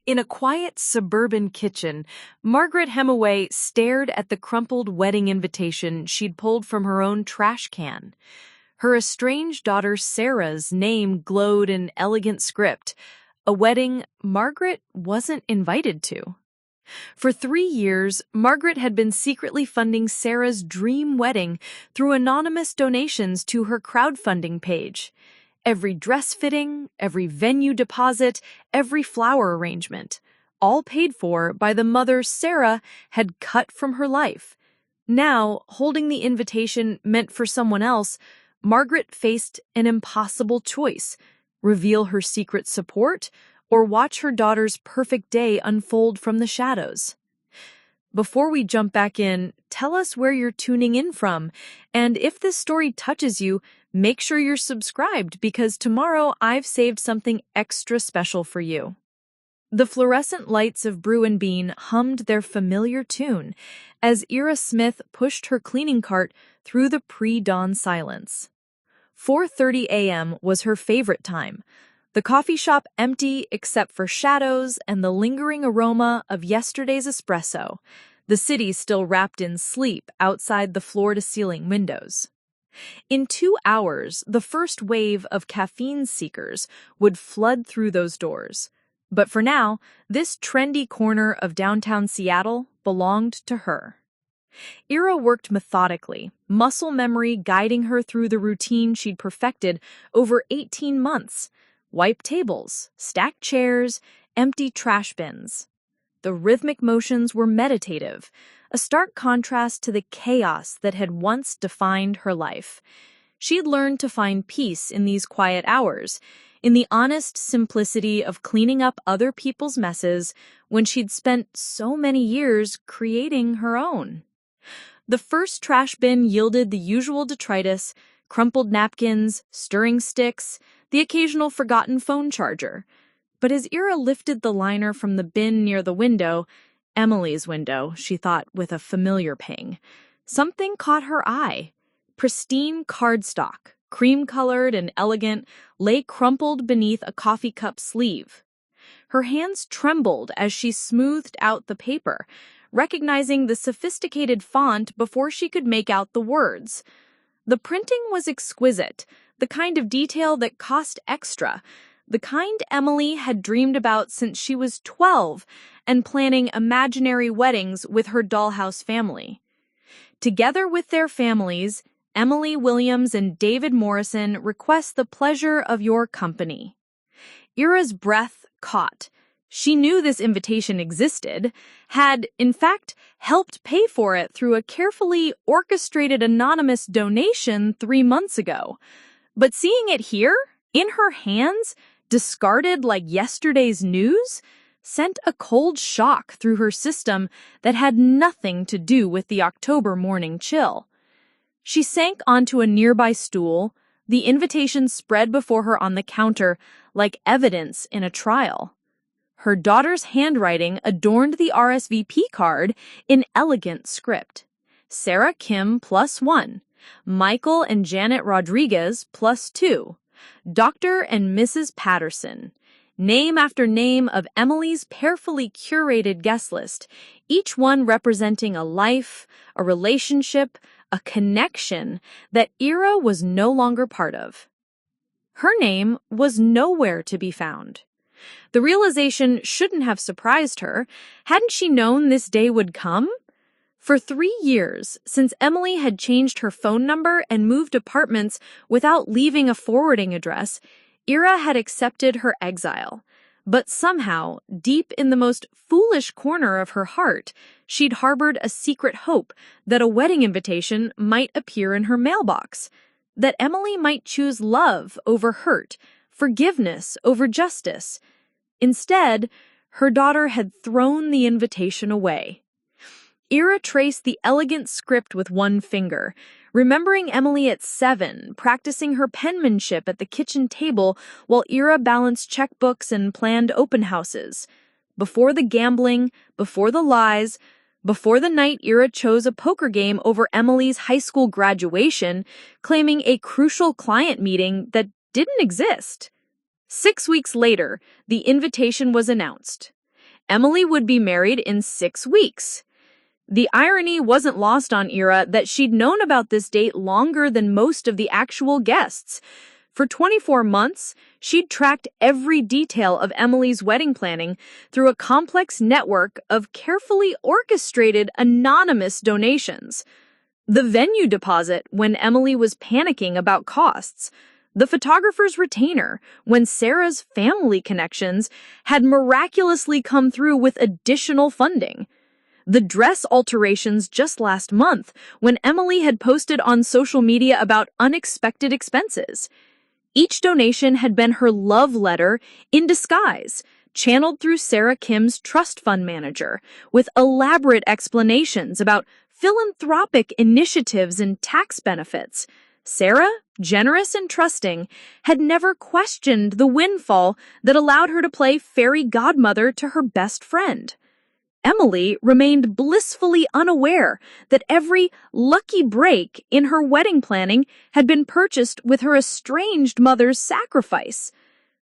In a quiet suburban kitchen, Margaret Hemingway stared at the crumpled wedding invitation she'd pulled from her own trash can. Her estranged daughter Sarah's name glowed in elegant script, a wedding Margaret wasn't invited to. For 3 years, Margaret had been secretly funding Sarah's dream wedding through anonymous donations to her crowdfunding page. Every dress fitting, every venue deposit, every flower arrangement, all paid for by the mother Sarah had cut from her life. Now, holding the invitation meant for someone else, Margaret faced an impossible choice: reveal her secret support or watch her daughter's perfect day unfold from the shadows. Before we jump back in, tell us where you're tuning in from, and if this story touches you, make sure you're subscribed because tomorrow I've saved something extra special for you. The fluorescent lights of Brew and Bean hummed their familiar tune as Ira Smith pushed her cleaning cart through the pre-dawn silence. 4:30 a.m. was her favorite time, the coffee shop empty except for shadows and the lingering aroma of yesterday's espresso, the city still wrapped in sleep outside the floor-to-ceiling windows. In 2 hours, the first wave of caffeine seekers would flood through those doors. But for now, this trendy corner of downtown Seattle belonged to her. Ira worked methodically, muscle memory guiding her through the routine she'd perfected over 18 months. Wipe tables, stack chairs, empty trash bins. The rhythmic motions were meditative, a stark contrast to the chaos that had once defined her life. She'd learned to find peace in these quiet hours, in the honest simplicity of cleaning up other people's messes when she'd spent so many years creating her own. The first trash bin yielded the usual detritus: crumpled napkins, stirring sticks, the occasional forgotten phone charger. But as Ira lifted the liner from the bin near the window, Emily's window, she thought with a familiar pang, something caught her eye. Pristine cardstock, cream-colored and elegant, lay crumpled beneath a coffee cup sleeve. Her hands trembled as she smoothed out the paper, recognizing the sophisticated font before she could make out the words. The printing was exquisite, the kind of detail that cost extra, the kind Emily had dreamed about since she was 12 and planning imaginary weddings with her dollhouse family. Together with their families, Emily Williams and David Morrison request the pleasure of your company. Ira's breath caught. She knew this invitation existed, had, in fact, helped pay for it through a carefully orchestrated anonymous donation 3 months ago. But seeing it here, in her hands, discarded like yesterday's news, sent a cold shock through her system that had nothing to do with the October morning chill. She sank onto a nearby stool, the invitation spread before her on the counter like evidence in a trial. Her daughter's handwriting adorned the RSVP card in elegant script. Sarah Kim +1, Michael and Janet Rodriguez +2, Dr. and Mrs. Patterson. Name after name of Emily's carefully curated guest list, each one representing a life, a relationship, a connection that Ira was no longer part of. Her name was nowhere to be found. The realization shouldn't have surprised her. Hadn't she known this day would come? For 3 years, since Emily had changed her phone number and moved apartments without leaving a forwarding address, Ira had accepted her exile. But somehow, deep in the most foolish corner of her heart, she'd harbored a secret hope that a wedding invitation might appear in her mailbox, that Emily might choose love over hurt, forgiveness over justice. Instead, her daughter had thrown the invitation away. Ira traced the elegant script with one finger, remembering Emily at 7, practicing her penmanship at the kitchen table while Ira balanced checkbooks and planned open houses. Before the gambling, before the lies, before the night Ira chose a poker game over Emily's high school graduation, claiming a crucial client meeting that didn't exist. 6 weeks later, the invitation was announced. Emily would be married in 6 weeks. The irony wasn't lost on Ira that she'd known about this date longer than most of the actual guests. For 24 months, she'd tracked every detail of Emily's wedding planning through a complex network of carefully orchestrated anonymous donations. The venue deposit when Emily was panicking about costs. The photographer's retainer when Sarah's family connections had miraculously come through with additional funding. The dress alterations just last month when Emily had posted on social media about unexpected expenses. Each donation had been her love letter in disguise, channeled through Sarah Kim's trust fund manager, with elaborate explanations about philanthropic initiatives and tax benefits. Sarah, generous and trusting, had never questioned the windfall that allowed her to play fairy godmother to her best friend. Emily remained blissfully unaware that every lucky break in her wedding planning had been purchased with her estranged mother's sacrifice.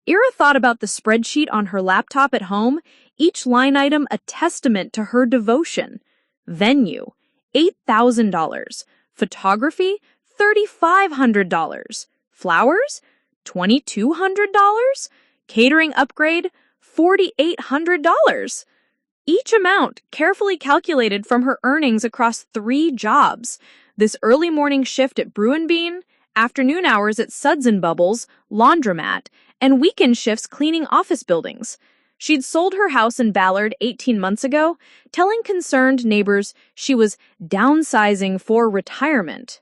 Ira thought about the spreadsheet on her laptop at home, each line item a testament to her devotion. Venue, $8,000. Photography, $3,500. Flowers, $2,200. Catering upgrade, $4,800. Each amount carefully calculated from her earnings across 3 jobs. This early morning shift at Brew & Bean, afternoon hours at Suds & Bubbles, laundromat, and weekend shifts cleaning office buildings. She'd sold her house in Ballard 18 months ago, telling concerned neighbors she was downsizing for retirement.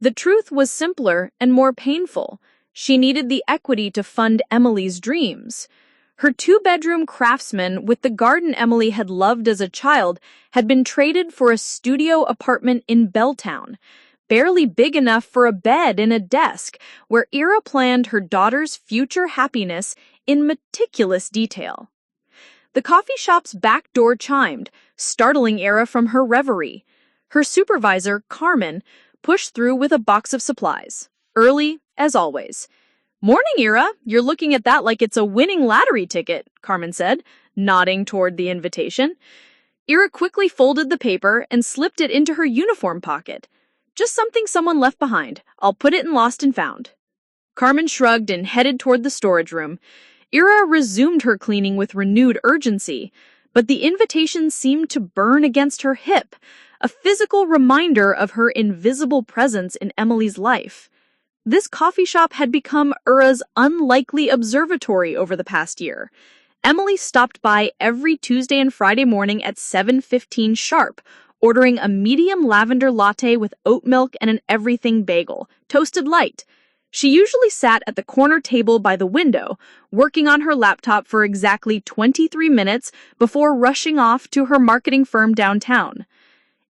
The truth was simpler and more painful. She needed the equity to fund Emily's dreams. Her 2-bedroom craftsman with the garden Emily had loved as a child had been traded for a studio apartment in Belltown, barely big enough for a bed and a desk, where Ira planned her daughter's future happiness in meticulous detail. The coffee shop's back door chimed, startling Ira from her reverie. Her supervisor, Carmen, pushed through with a box of supplies. Early, as always. "Morning, Ira. You're looking at that like it's a winning lottery ticket," Carmen said, nodding toward the invitation. Ira quickly folded the paper and slipped it into her uniform pocket. "Just something someone left behind. I'll put it in Lost and Found." Carmen shrugged and headed toward the storage room. Ira resumed her cleaning with renewed urgency, but the invitation seemed to burn against her hip, a physical reminder of her invisible presence in Emily's life. This coffee shop had become Ira's unlikely observatory over the past year. Emily stopped by every Tuesday and Friday morning at 7:15 sharp, ordering a medium lavender latte with oat milk and an everything bagel, toasted light. She usually sat at the corner table by the window, working on her laptop for exactly 23 minutes before rushing off to her marketing firm downtown.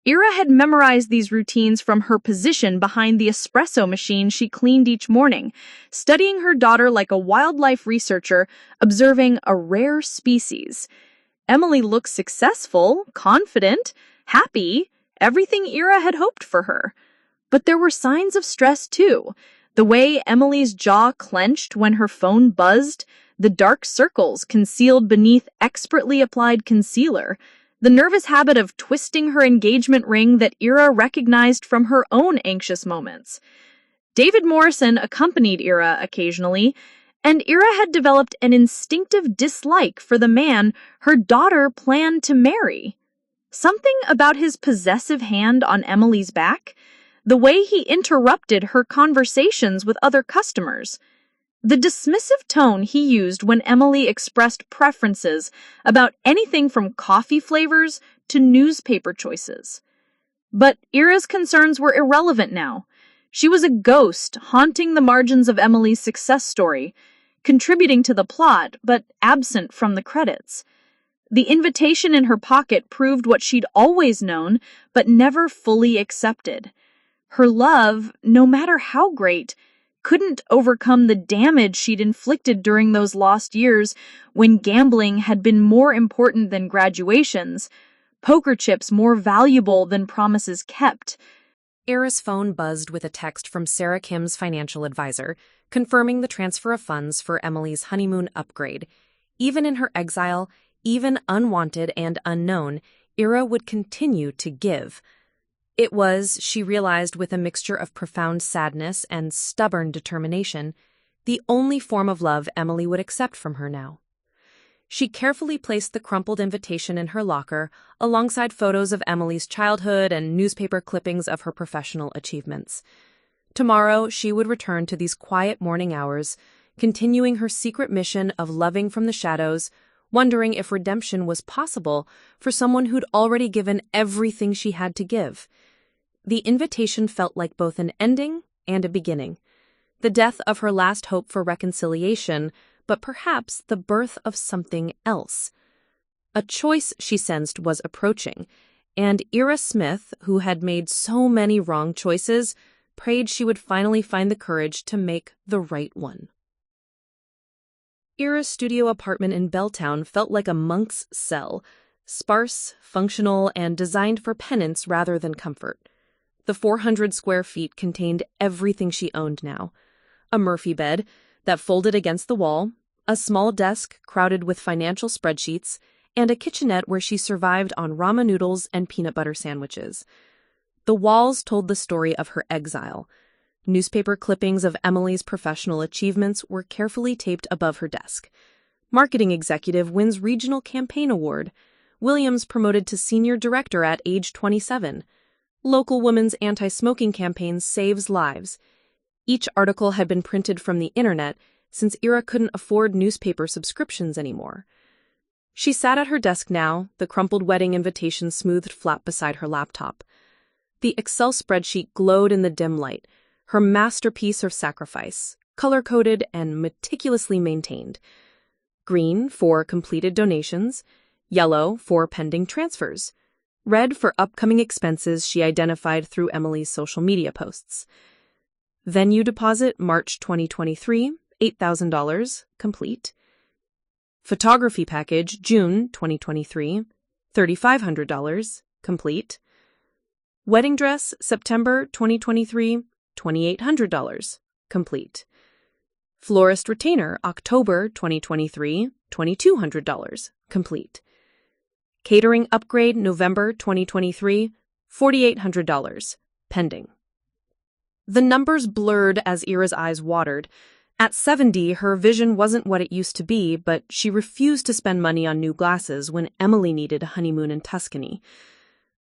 Ira had memorized these routines from her position behind the espresso machine she cleaned each morning, studying her daughter like a wildlife researcher observing a rare species. Emily looked successful, confident, happy, everything Ira had hoped for her. But there were signs of stress too. The way Emily's jaw clenched when her phone buzzed, the dark circles concealed beneath expertly applied concealer, the nervous habit of twisting her engagement ring that Ira recognized from her own anxious moments. David Morrison accompanied Ira occasionally, and Ira had developed an instinctive dislike for the man her daughter planned to marry. Something about his possessive hand on Emily's back, the way he interrupted her conversations with other customers, the dismissive tone he used when Emily expressed preferences about anything from coffee flavors to newspaper choices. But Ira's concerns were irrelevant now. She was a ghost haunting the margins of Emily's success story, contributing to the plot, but absent from the credits. The invitation in her pocket proved what she'd always known, but never fully accepted. Her love, no matter how great, couldn't overcome the damage she'd inflicted during those lost years when gambling had been more important than graduations, poker chips more valuable than promises kept. Ira's phone buzzed with a text from Sarah Kim's financial advisor, confirming the transfer of funds for Emily's honeymoon upgrade. Even in her exile, even unwanted and unknown, Ira would continue to give. It was, she realized with a mixture of profound sadness and stubborn determination, the only form of love Emily would accept from her now. She carefully placed the crumpled invitation in her locker, alongside photos of Emily's childhood and newspaper clippings of her professional achievements. Tomorrow, she would return to these quiet morning hours, continuing her secret mission of loving from the shadows, wondering if redemption was possible for someone who'd already given everything she had to give. The invitation felt like both an ending and a beginning. The death of her last hope for reconciliation, but perhaps the birth of something else. A choice, she sensed, was approaching, and Ira Smith, who had made so many wrong choices, prayed she would finally find the courage to make the right one. Ira's studio apartment in Belltown felt like a monk's cell, sparse, functional, and designed for penance rather than comfort. The 400 square feet contained everything she owned now. A Murphy bed that folded against the wall, a small desk crowded with financial spreadsheets, and a kitchenette where she survived on ramen noodles and peanut butter sandwiches. The walls told the story of her exile. Newspaper clippings of Emily's professional achievements were carefully taped above her desk. Marketing executive wins regional campaign award. Williams promoted to senior director at age 27. Local women's anti-smoking campaign saves lives. Each article had been printed from the internet, since Ira couldn't afford newspaper subscriptions anymore. She sat at her desk now, the crumpled wedding invitation smoothed flat beside her laptop. The Excel spreadsheet glowed in the dim light, her masterpiece of sacrifice, color-coded and meticulously maintained. Green for completed donations, yellow for pending transfers, red for upcoming expenses she identified through Emily's social media posts. Venue deposit March 2023, $8,000, complete. Photography package June 2023, $3,500, complete. Wedding dress September 2023, $2,800, complete. Florist retainer October 2023, $2,200, complete. Catering upgrade November 2023, $4,800, pending. The numbers blurred as Ira's eyes watered. At 70, her vision wasn't what it used to be, but she refused to spend money on new glasses when Emily needed a honeymoon in Tuscany.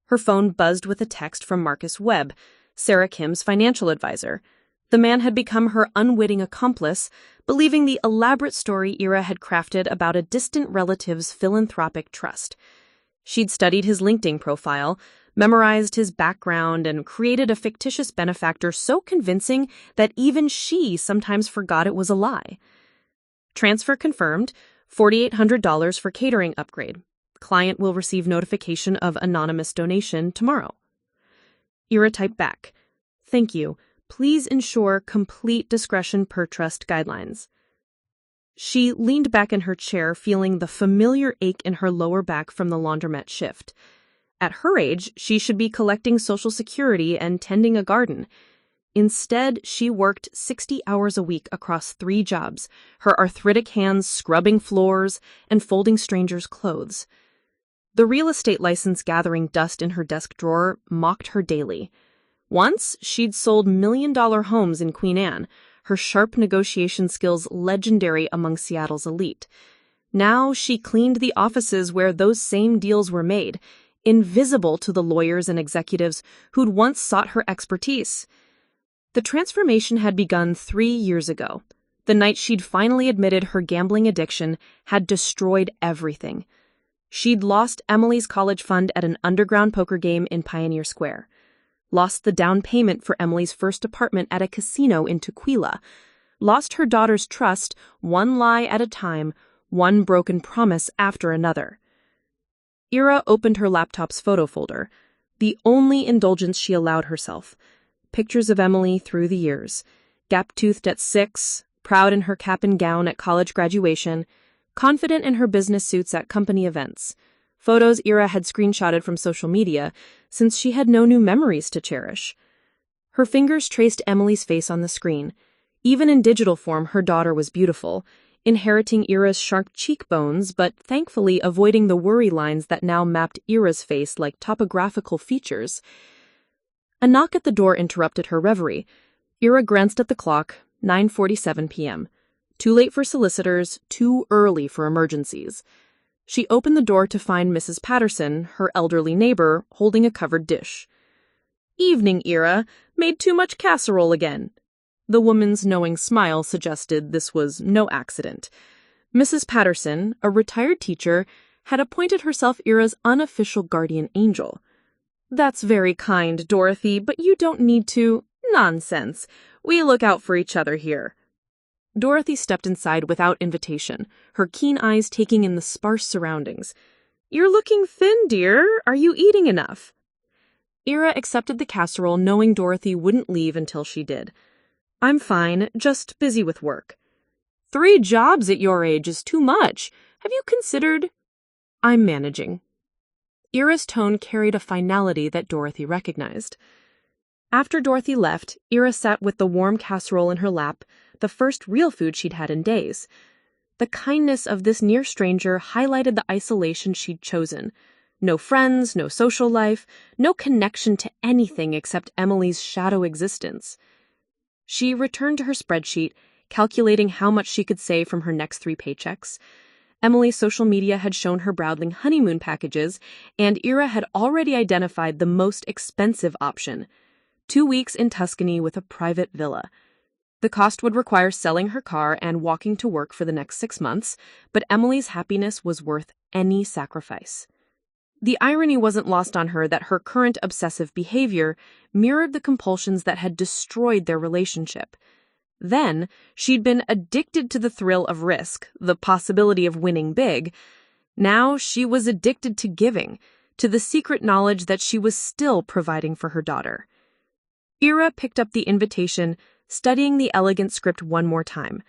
Her phone buzzed with a text from Marcus Webb, Sarah Kim's financial advisor. The man had become her unwitting accomplice, believing the elaborate story Ira had crafted about a distant relative's philanthropic trust. She'd studied his LinkedIn profile, memorized his background, and created a fictitious benefactor so convincing that even she sometimes forgot it was a lie. Transfer confirmed, $4,800 for catering upgrade. Client will receive notification of anonymous donation tomorrow. Ira typed back, "Thank you. Please ensure complete discretion per trust guidelines." She leaned back in her chair, feeling the familiar ache in her lower back from the laundromat shift. At her age, she should be collecting Social Security and tending a garden. Instead, she worked 60 hours a week across 3 jobs, her arthritic hands scrubbing floors and folding strangers' clothes. The real estate license gathering dust in her desk drawer mocked her daily. Once, she'd sold million-dollar homes in Queen Anne, her sharp negotiation skills legendary among Seattle's elite. Now she cleaned the offices where those same deals were made, invisible to the lawyers and executives who'd once sought her expertise. The transformation had begun 3 years ago. The night she'd finally admitted her gambling addiction had destroyed everything. She'd lost Emily's college fund at an underground poker game in Pioneer Square, lost the down payment for Emily's first apartment at a casino in Tukwila, lost her daughter's trust one lie at a time, one broken promise after another. Ira opened her laptop's photo folder, the only indulgence she allowed herself. Pictures of Emily through the years, gap-toothed at 6, proud in her cap and gown at college graduation, confident in her business suits at company events. Photos Ira had screenshotted from social media, since she had no new memories to cherish. Her fingers traced Emily's face on the screen. Even in digital form, her daughter was beautiful. inheriting Ira's sharp cheekbones but thankfully avoiding the worry lines that now mapped Ira's face like topographical features. A knock at the door interrupted her reverie. Ira glanced at the clock, 9:47 p.m. Too late for solicitors, too early for emergencies. She opened the door to find Mrs. Patterson, her elderly neighbor, holding a covered dish. "Evening, Ira. Made too much casserole again." The woman's knowing smile suggested this was no accident. Mrs. Patterson, a retired teacher, had appointed herself Ira's unofficial guardian angel. "That's very kind, Dorothy, but you don't need to—" "Nonsense. We look out for each other here." Dorothy stepped inside without invitation, her keen eyes taking in the sparse surroundings. "You're looking thin, dear. Are you eating enough?" Ira accepted the casserole, knowing Dorothy wouldn't leave until she did. "I'm fine, just busy with work." 3 jobs at your age is too much. Have you considered—" "I'm managing." Ira's tone carried a finality that Dorothy recognized. After Dorothy left, Ira sat with the warm casserole in her lap, the first real food she'd had in days. The kindness of this near stranger highlighted the isolation she'd chosen. No friends, no social life, no connection to anything except Emily's shadow existence. She returned to her spreadsheet, calculating how much she could save from her next 3 paychecks. Emily's social media had shown her browsing honeymoon packages, and Ira had already identified the most expensive option: 2 weeks in Tuscany with a private villa. The cost would require selling her car and walking to work for the next 6 months, but Emily's happiness was worth any sacrifice. The irony wasn't lost on her that her current obsessive behavior mirrored the compulsions that had destroyed their relationship. Then, she'd been addicted to the thrill of risk, the possibility of winning big. Now she was addicted to giving, to the secret knowledge that she was still providing for her daughter. Ira picked up the invitation, studying the elegant script one more time.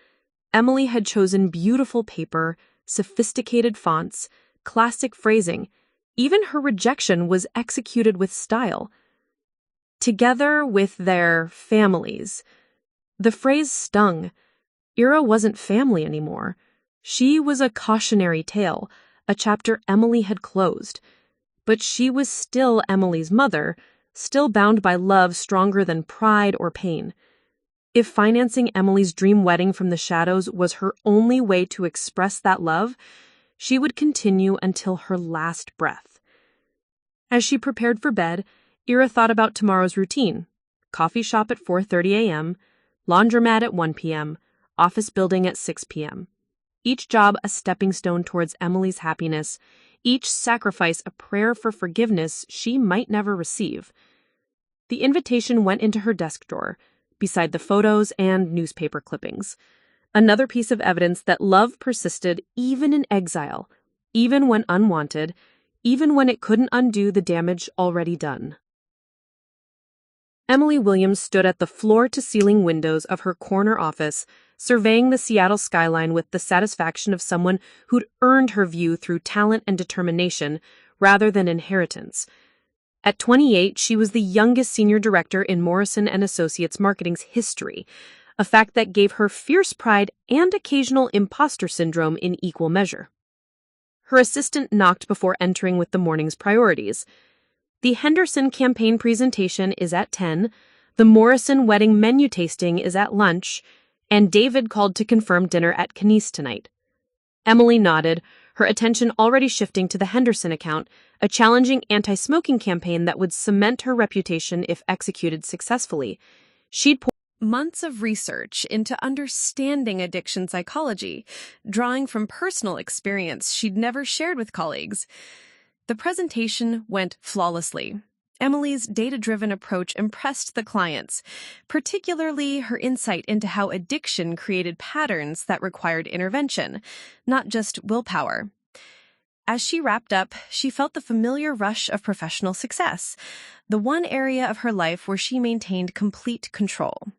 Emily had chosen beautiful paper, sophisticated fonts, classic phrasing. Even her rejection was executed with style. Together with their families. The phrase stung. Ira wasn't family anymore. She was a cautionary tale, a chapter Emily had closed. But she was still Emily's mother, still bound by love stronger than pride or pain. If financing Emily's dream wedding from the shadows was her only way to express that love, she would continue until her last breath. As she prepared for bed, Ira thought about tomorrow's routine: coffee shop at 4:30 a.m., laundromat at 1 p.m., office building at 6 p.m. Each job a stepping stone towards Emily's happiness, each sacrifice a prayer for forgiveness she might never receive. The invitation went into her desk drawer, beside the photos and newspaper clippings. Another piece of evidence that love persisted even in exile, even when unwanted, even when it couldn't undo the damage already done. Emily Williams stood at the floor-to-ceiling windows of her corner office, surveying the Seattle skyline with the satisfaction of someone who'd earned her view through talent and determination rather than inheritance. At 28, she was the youngest senior director in Morrison & Associates Marketing's history, a fact that gave her fierce pride and occasional imposter syndrome in equal measure. Her assistant knocked before entering with the morning's priorities. The Henderson campaign presentation is at 10, the Morrison wedding menu tasting is at lunch, and David called to confirm dinner at Knies tonight. Emily nodded, her attention already shifting to the Henderson account, a challenging anti-smoking campaign that would cement her reputation if executed successfully. She'd poured months of research into understanding addiction psychology, drawing from personal experience she'd never shared with colleagues. The presentation went flawlessly. Emily's data-driven approach impressed the clients, particularly her insight into how addiction created patterns that required intervention, not just willpower. As she wrapped up, she felt the familiar rush of professional success, the one area of her life where she maintained complete control.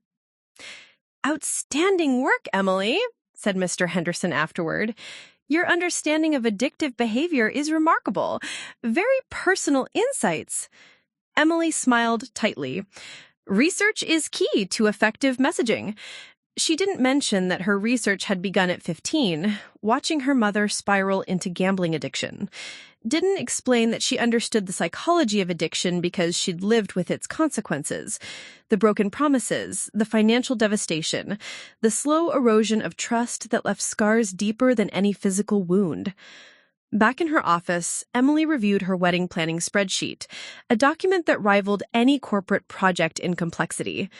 "Outstanding work, Emily," said Mr. Henderson afterward. "Your understanding of addictive behavior is remarkable. Very personal insights." Emily smiled tightly. "Research is key to effective messaging. She didn't mention that her research had begun at 15, watching her mother spiral into gambling addiction. Didn't explain that she understood the psychology of addiction because she'd lived with its consequences. The broken promises, the financial devastation, the slow erosion of trust that left scars deeper than any physical wound. Back in her office, Emily reviewed her wedding planning spreadsheet, a document that rivaled any corporate project in complexity.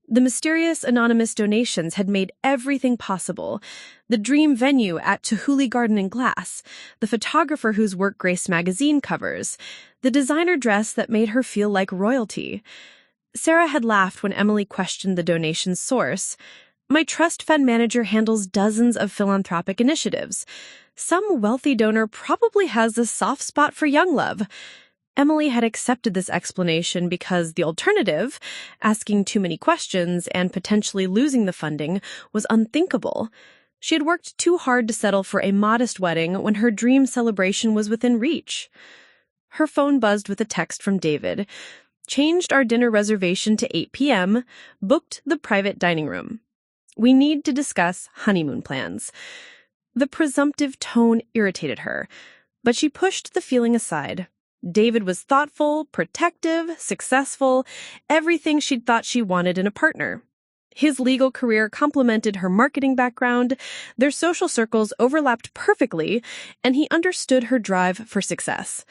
The mysterious anonymous donations had made everything possible. The dream venue at Chihuly Garden and Glass, the photographer whose work graced magazine covers, the designer dress that made her feel like royalty. Sarah had laughed when Emily questioned the donation's source. My trust fund manager handles dozens of philanthropic initiatives. Some wealthy donor probably has a soft spot for young love. Emily had accepted this explanation because the alternative, asking too many questions and potentially losing the funding, was unthinkable. She had worked too hard to settle for a modest wedding when her dream celebration was within reach. Her phone buzzed with a text from David. Changed our dinner reservation to 8 p.m., booked the private dining room. We need to discuss honeymoon plans. The presumptive tone irritated her, but she pushed the feeling aside. David was thoughtful, protective, successful, everything she'd thought she wanted in a partner. His legal career complemented her marketing background, their social circles overlapped perfectly, and he understood her drive for success.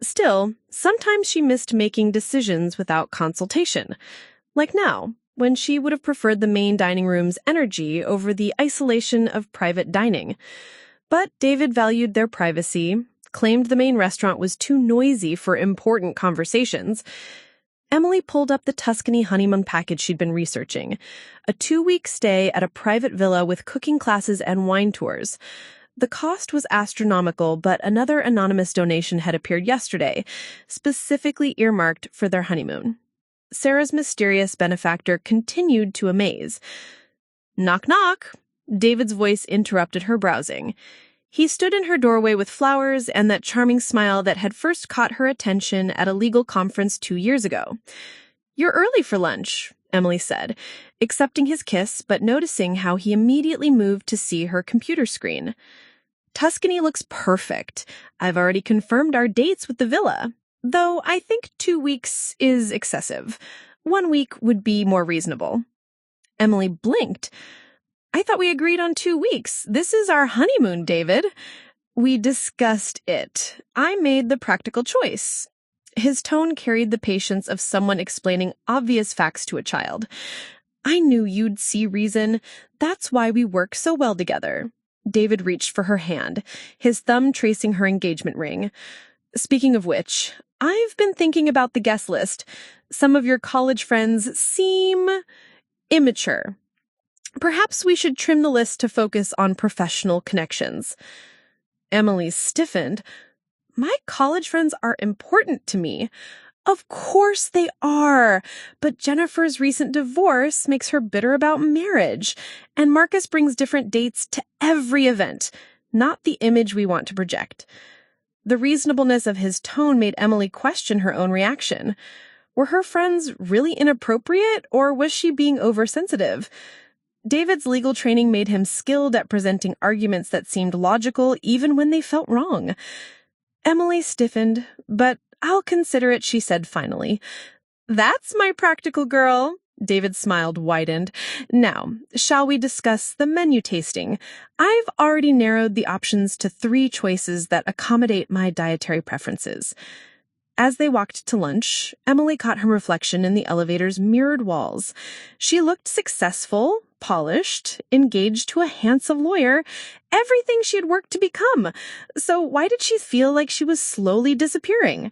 Still, sometimes she missed making decisions without consultation. Like now, when she would have preferred the main dining room's energy over the isolation of private dining. But David valued their privacy, claimed the main restaurant was too noisy for important conversations. Emily pulled up the Tuscany honeymoon package she'd been researching, a 2-week stay at a private villa with cooking classes and wine tours. The cost was astronomical, but another anonymous donation had appeared yesterday, specifically earmarked for their honeymoon. Sarah's mysterious benefactor continued to amaze. Knock, knock. David's voice interrupted her browsing. He stood in her doorway with flowers and that charming smile that had first caught her attention at a legal conference 2 years ago. You're early for lunch, Emily said, accepting his kiss but noticing how he immediately moved to see her computer screen. Tuscany looks perfect. I've already confirmed our dates with the villa, though I think 2 weeks is excessive. 1 week would be more reasonable. Emily blinked. I thought we agreed on 2 weeks. This is our honeymoon, David. We discussed it. I made the practical choice. His tone carried the patience of someone explaining obvious facts to a child. I knew you'd see reason. That's why we work so well together. David reached for her hand, his thumb tracing her engagement ring. Speaking of which, I've been thinking about the guest list. Some of your college friends seem immature. Perhaps we should trim the list to focus on professional connections. Emily stiffened. My college friends are important to me. Of course they are, but Jennifer's recent divorce makes her bitter about marriage, and Marcus brings different dates to every event, not the image we want to project. The reasonableness of his tone made Emily question her own reaction. Were her friends really inappropriate, or was she being oversensitive? David's legal training made him skilled at presenting arguments that seemed logical even when they felt wrong. Emily stiffened, but I'll consider it, she said finally. That's my practical girl. David smiled widened. Now, shall we discuss the menu tasting? I've already narrowed the options to 3 choices that accommodate my dietary preferences. As they walked to lunch, Emily caught her reflection in the elevator's mirrored walls. She looked successful, polished, engaged to a handsome lawyer, everything she had worked to become. So why did she feel like she was slowly disappearing?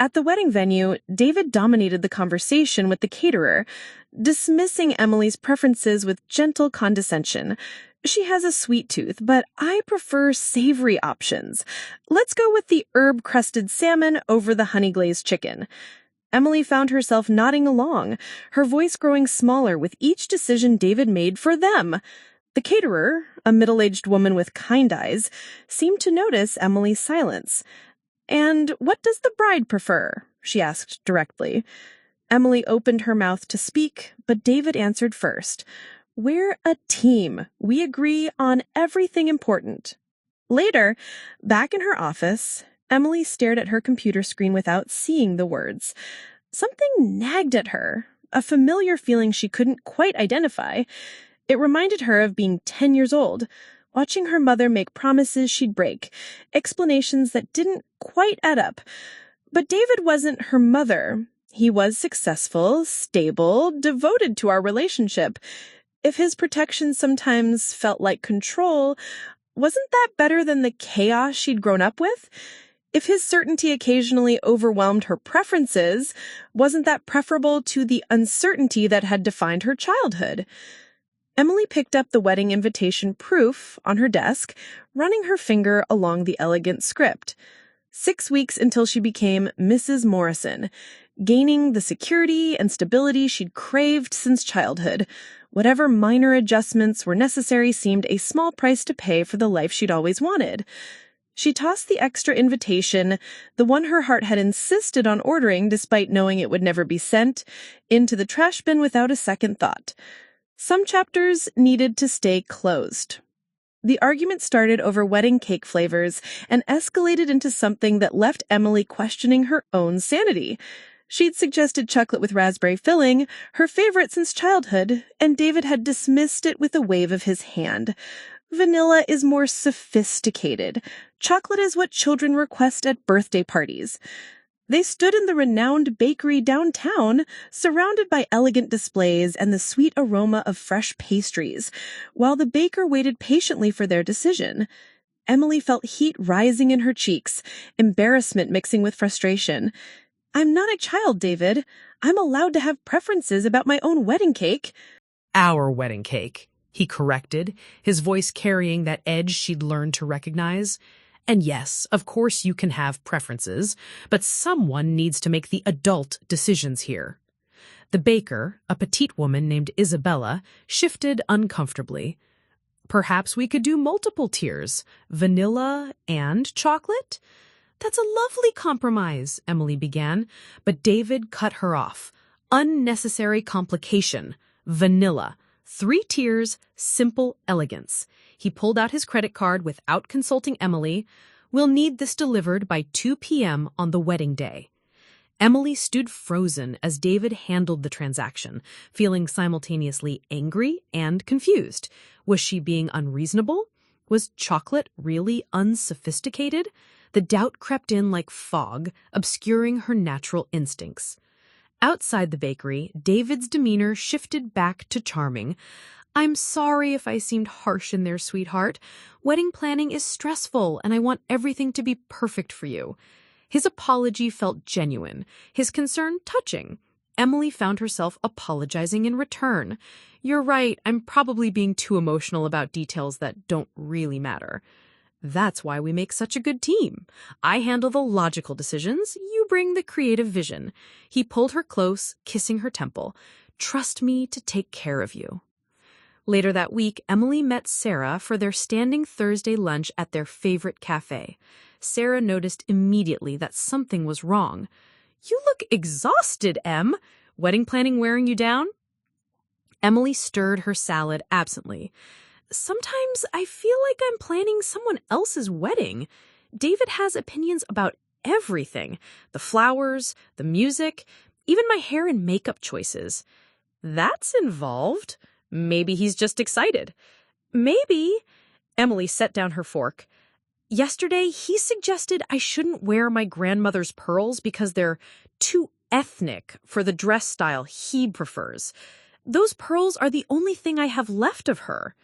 At the wedding venue, David dominated the conversation with the caterer, dismissing Emily's preferences with gentle condescension. She has a sweet tooth, but I prefer savory options. Let's go with the herb-crusted salmon over the honey-glazed chicken. Emily found herself nodding along, her voice growing smaller with each decision David made for them. The caterer, a middle-aged woman with kind eyes, seemed to notice Emily's silence. And what does the bride prefer? She asked directly. Emily opened her mouth to speak, but David answered first. We're a team. We agree on everything important. Later, back in her office, Emily stared at her computer screen without seeing the words. Something nagged at her, a familiar feeling she couldn't quite identify. It reminded her of being 10 years old, watching her mother make promises she'd break, explanations that didn't quite add up. But David wasn't her mother. He was successful, stable, devoted to our relationship. If his protection sometimes felt like control, wasn't that better than the chaos she'd grown up with? If his certainty occasionally overwhelmed her preferences, wasn't that preferable to the uncertainty that had defined her childhood? Emily picked up the wedding invitation proof on her desk, running her finger along the elegant script. 6 weeks until she became Mrs. Morrison, gaining the security and stability she'd craved since childhood. Whatever minor adjustments were necessary seemed a small price to pay for the life she'd always wanted. She tossed the extra invitation, the one her heart had insisted on ordering despite knowing it would never be sent, into the trash bin without a second thought. Some chapters needed to stay closed. The argument started over wedding cake flavors and escalated into something that left Emily questioning her own sanity. She'd suggested chocolate with raspberry filling, her favorite since childhood, and David had dismissed it with a wave of his hand. Vanilla is more sophisticated. Chocolate is what children request at birthday parties. They stood in the renowned bakery downtown, surrounded by elegant displays and the sweet aroma of fresh pastries, while the baker waited patiently for their decision. Emily felt heat rising in her cheeks, embarrassment mixing with frustration. I'm not a child, David. I'm allowed to have preferences about my own wedding cake. Our wedding cake, he corrected, his voice carrying that edge she'd learned to recognize. And yes, of course you can have preferences, but someone needs to make the adult decisions here. The baker, a petite woman named Isabella, shifted uncomfortably. Perhaps we could do multiple tiers, vanilla and chocolate? That's a lovely compromise, Emily began, but David cut her off. Unnecessary complication. Vanilla. 3 tiers, simple elegance. He pulled out his credit card without consulting Emily. We'll need this delivered by 2 p.m. on the wedding day. Emily stood frozen as David handled the transaction, feeling simultaneously angry and confused. Was she being unreasonable? Was chocolate really unsophisticated? The doubt crept in like fog, obscuring her natural instincts. Outside the bakery, David's demeanor shifted back to charming. I'm sorry if I seemed harsh in there, sweetheart. Wedding planning is stressful, and I want everything to be perfect for you. His apology felt genuine, his concern touching. Emily found herself apologizing in return. You're right, I'm probably being too emotional about details that don't really matter. That's why we make such a good team. I handle the logical decisions, you bring the creative vision. He pulled her close, kissing her temple. Trust me to take care of you. Later that week, Emily met Sarah for their standing Thursday lunch at their favorite cafe. Sarah noticed immediately that something was wrong. You look exhausted, Em. Wedding planning wearing you down? Emily stirred her salad absently. Sometimes I feel like I'm planning someone else's wedding. David has opinions about everything. The flowers, the music, even my hair and makeup choices. That's involved. Maybe he's just excited. Maybe. Emily set down her fork. Yesterday, he suggested I shouldn't wear my grandmother's pearls because they're too ethnic for the dress style he prefers. Those pearls are the only thing I have left of her.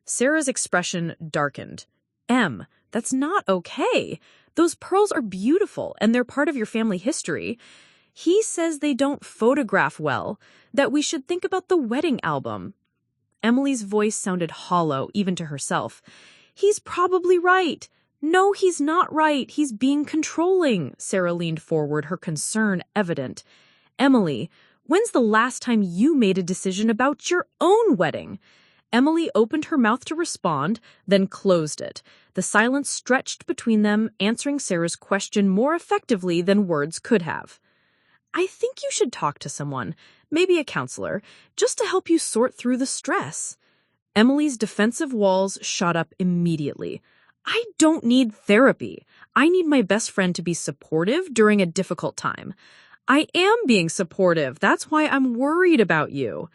Sarah's expression darkened. Em, that's not okay. Those pearls are beautiful, and they're part of your family history. He says they don't photograph well, that we should think about the wedding album. Emily's voice sounded hollow, even to herself. He's probably right. No, he's not right. He's being controlling. Sarah leaned forward, her concern evident. Emily, when's the last time you made a decision about your own wedding? Emily opened her mouth to respond, then closed it. The silence stretched between them, answering Sarah's question more effectively than words could have. I think you should talk to someone. maybe a counselor, just to help you sort through the stress. Emily's defensive walls shot up immediately. I don't need therapy. I need my best friend to be supportive during a difficult time. I am being supportive. That's why I'm worried about you.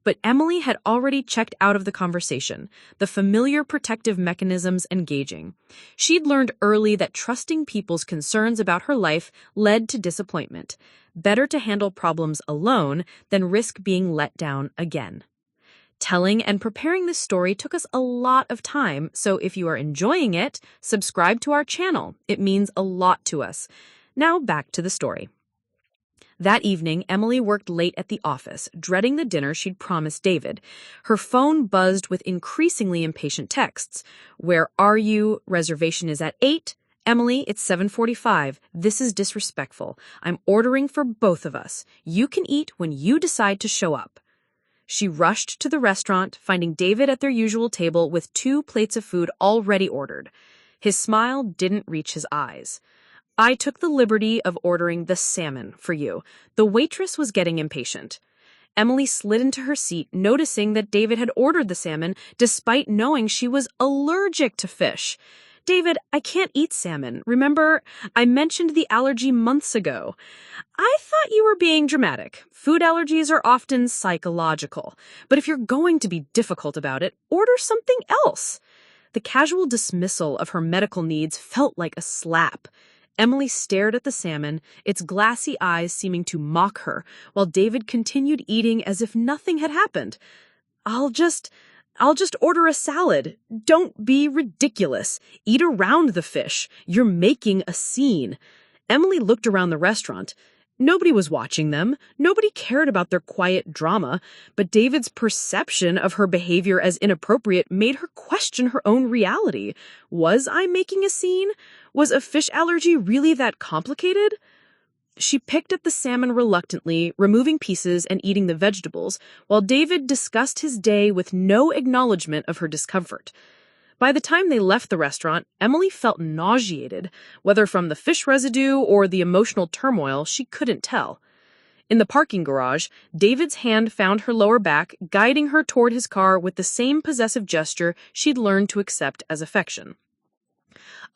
But Emily had already checked out of the conversation, the familiar protective mechanisms engaging. She'd learned early that trusting people's concerns about her life led to disappointment. Better to handle problems alone than risk being let down again. Telling and preparing this story took us a lot of time, so if you are enjoying it, subscribe to our channel. It means a lot to us. Now back to the story. That evening, Emily worked late at the office, dreading the dinner she'd promised David. Her phone buzzed with increasingly impatient texts. Where are you? Reservation is at 8. Emily, it's 7:45. This is disrespectful. I'm ordering for both of us. You can eat when you decide to show up. She rushed to the restaurant, finding David at their usual table with 2 plates of food already ordered. His smile didn't reach his eyes. I took the liberty of ordering the salmon for you. The waitress was getting impatient. Emily slid into her seat, noticing that David had ordered the salmon despite knowing she was allergic to fish. David, I can't eat salmon. Remember, I mentioned the allergy months ago. I thought you were being dramatic. Food allergies are often psychological. But if you're going to be difficult about it, order something else. The casual dismissal of her medical needs felt like a slap. Emily stared at the salmon, its glassy eyes seeming to mock her, while David continued eating as if nothing had happened. I'll just order a salad. Don't be ridiculous. Eat around the fish. You're making a scene. Emily looked around the restaurant. Nobody was watching them. Nobody cared about their quiet drama, but David's perception of her behavior as inappropriate made her question her own reality. Was I making a scene? Was a fish allergy really that complicated? She picked at the salmon reluctantly, removing pieces and eating the vegetables, while David discussed his day with no acknowledgement of her discomfort. By the time they left the restaurant, Emily felt nauseated, whether from the fish residue or the emotional turmoil, she couldn't tell. In the parking garage, David's hand found her lower back, guiding her toward his car with the same possessive gesture she'd learned to accept as affection.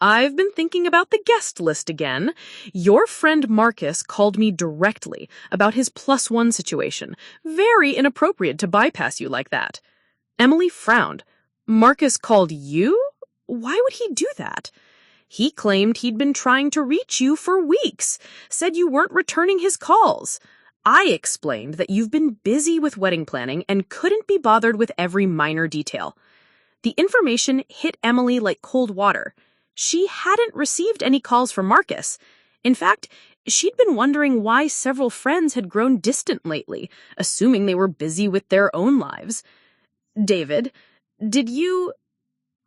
I've been thinking about the guest list again. Your friend Marcus called me directly about his +1 situation. Very inappropriate to bypass you like that. Emily frowned. Marcus called you? Why would he do that? He claimed he'd been trying to reach you for weeks, said you weren't returning his calls. I explained that you've been busy with wedding planning and couldn't be bothered with every minor detail. The information hit Emily like cold water. She hadn't received any calls from Marcus. In fact, she'd been wondering why several friends had grown distant lately, assuming they were busy with their own lives. David,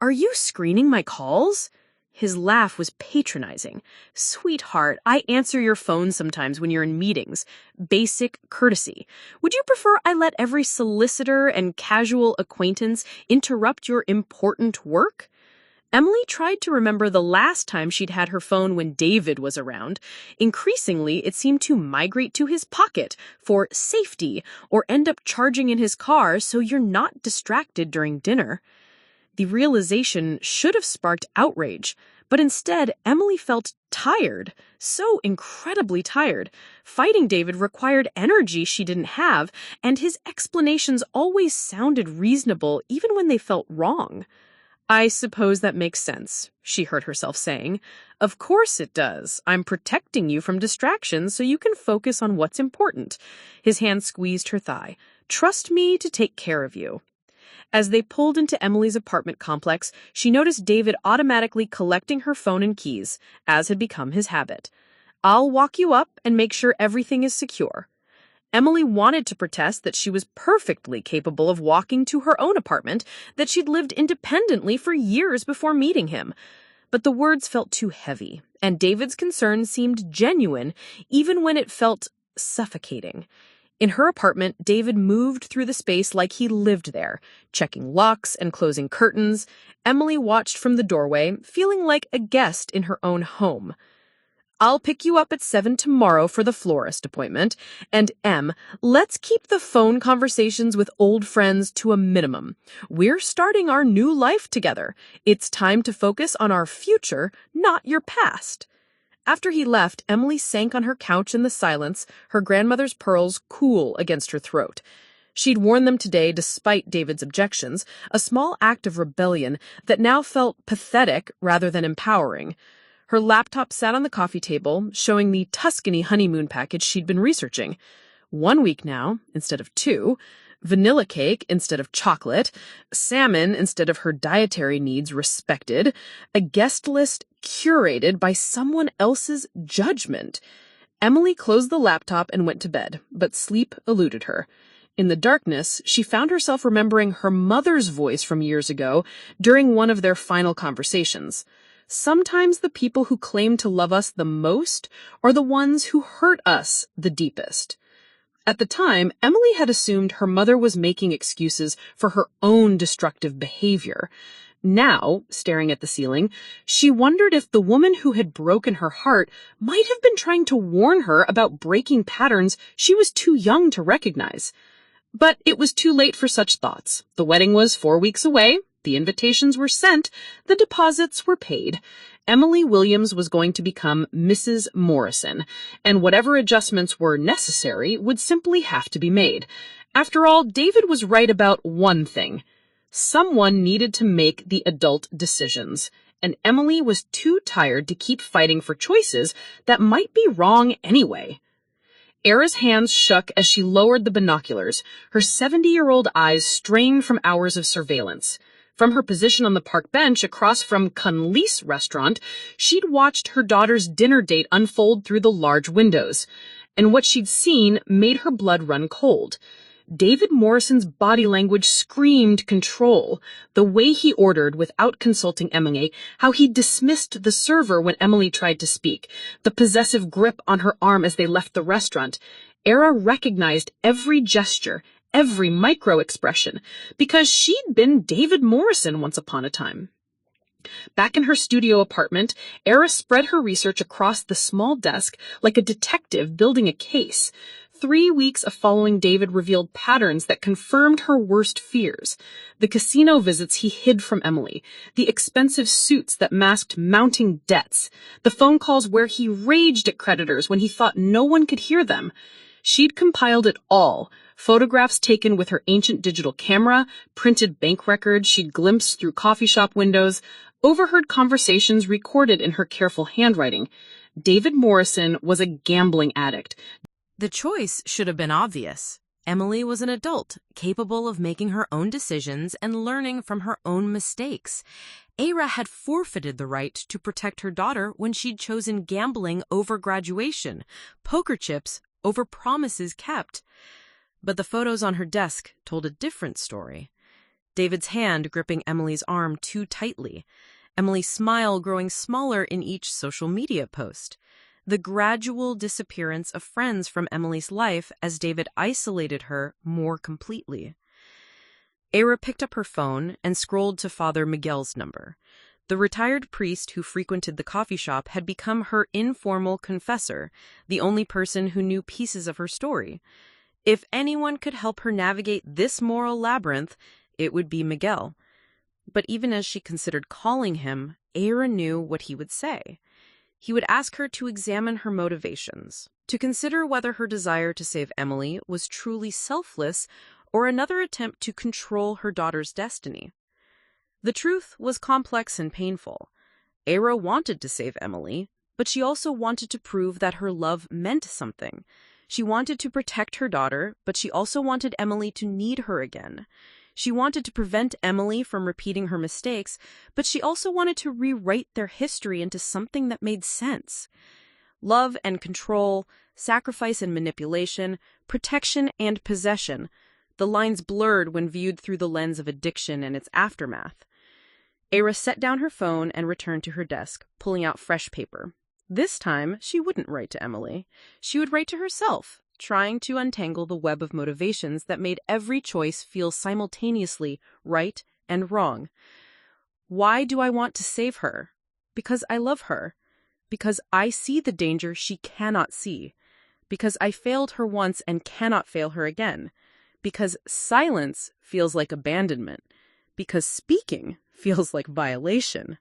are you screening my calls? His laugh was patronizing. Sweetheart, I answer your phone sometimes when you're in meetings. Basic courtesy. Would you prefer I let every solicitor and casual acquaintance interrupt your important work? Emily tried to remember the last time she'd had her phone when David was around. Increasingly, it seemed to migrate to his pocket for safety or end up charging in his car so you're not distracted during dinner. The realization should have sparked outrage, but instead, Emily felt tired, so incredibly tired. Fighting David required energy she didn't have, and his explanations always sounded reasonable even when they felt wrong. I suppose that makes sense, she heard herself saying. Of course it does. I'm protecting you from distractions so you can focus on what's important. His hand squeezed her thigh. Trust me to take care of you. As they pulled into Emily's apartment complex, she noticed David automatically collecting her phone and keys, as had become his habit. I'll walk you up and make sure everything is secure. Emily wanted to protest that she was perfectly capable of walking to her own apartment, that she'd lived independently for years before meeting him. But the words felt too heavy, and David's concern seemed genuine, even when it felt suffocating. In her apartment, David moved through the space like he lived there, checking locks and closing curtains. Emily watched from the doorway, feeling like a guest in her own home. I'll pick you up at 7 tomorrow for the florist appointment. And M, let's keep the phone conversations with old friends to a minimum. We're starting our new life together. It's time to focus on our future, not your past. After he left, Emily sank on her couch in the silence, her grandmother's pearls cool against her throat. She'd worn them today despite David's objections, a small act of rebellion that now felt pathetic rather than empowering. Her laptop sat on the coffee table, showing the Tuscany honeymoon package she'd been researching. 1 week now, instead of 2, vanilla cake instead of chocolate, salmon instead of her dietary needs respected, a guest list curated by someone else's judgment. Emily closed the laptop and went to bed, but sleep eluded her. In the darkness, she found herself remembering her mother's voice from years ago during one of their final conversations. Sometimes the people who claim to love us the most are the ones who hurt us the deepest. At the time, Emily had assumed her mother was making excuses for her own destructive behavior. Now, staring at the ceiling, she wondered if the woman who had broken her heart might have been trying to warn her about breaking patterns she was too young to recognize. But it was too late for such thoughts. The wedding was 4 weeks away, the invitations were sent, the deposits were paid. Emily Williams was going to become Mrs. Morrison, and whatever adjustments were necessary would simply have to be made. After all, David was right about one thing. Someone needed to make the adult decisions, and Emily was too tired to keep fighting for choices that might be wrong anyway. Era's hands shook as she lowered the binoculars, her 70-year-old eyes strained from hours of surveillance. From her position on the park bench across from Cunlise restaurant, she'd watched her daughter's dinner date unfold through the large windows, and what she'd seen made her blood run cold. David Morrison's body language screamed control, the way he ordered without consulting Emily, how he dismissed the server when Emily tried to speak, the possessive grip on her arm as they left the restaurant. Era recognized every gesture, every micro-expression, because she'd been David Morrison once upon a time. Back in her studio apartment, Era spread her research across the small desk like a detective building a case. 3 weeks of following David revealed patterns that confirmed her worst fears. The casino visits he hid from Emily, the expensive suits that masked mounting debts, the phone calls where he raged at creditors when he thought no one could hear them. She'd compiled it all. Photographs taken with her ancient digital camera, printed bank records she'd glimpsed through coffee shop windows, overheard conversations recorded in her careful handwriting. David Morrison was a gambling addict. The choice should have been obvious. Emily was an adult, capable of making her own decisions and learning from her own mistakes. Era had forfeited the right to protect her daughter when she'd chosen gambling over graduation, poker chips over promises kept. But the photos on her desk told a different story. David's hand gripping Emily's arm too tightly, Emily's smile growing smaller in each social media post. The gradual disappearance of friends from Emily's life as David isolated her more completely. Era picked up her phone and scrolled to Father Miguel's number. The retired priest who frequented the coffee shop had become her informal confessor, the only person who knew pieces of her story. If anyone could help her navigate this moral labyrinth, it would be Miguel. But even as she considered calling him, Era knew what he would say. He would ask her to examine her motivations, to consider whether her desire to save Emily was truly selfless or another attempt to control her daughter's destiny. The truth was complex and painful. Era wanted to save Emily, but she also wanted to prove that her love meant something. She wanted to protect her daughter, but she also wanted Emily to need her again. She wanted to prevent Emily from repeating her mistakes, but she also wanted to rewrite their history into something that made sense. Love and control, sacrifice and manipulation, protection and possession. The lines blurred when viewed through the lens of addiction and its aftermath. Era set down her phone and returned to her desk, pulling out fresh paper. This time, she wouldn't write to Emily. She would write to herself, trying to untangle the web of motivations that made every choice feel simultaneously right and wrong. Why do I want to save her? Because I love her. because I see the danger she cannot see, because I failed her once and cannot fail her again, because silence feels like abandonment, because speaking feels like violation.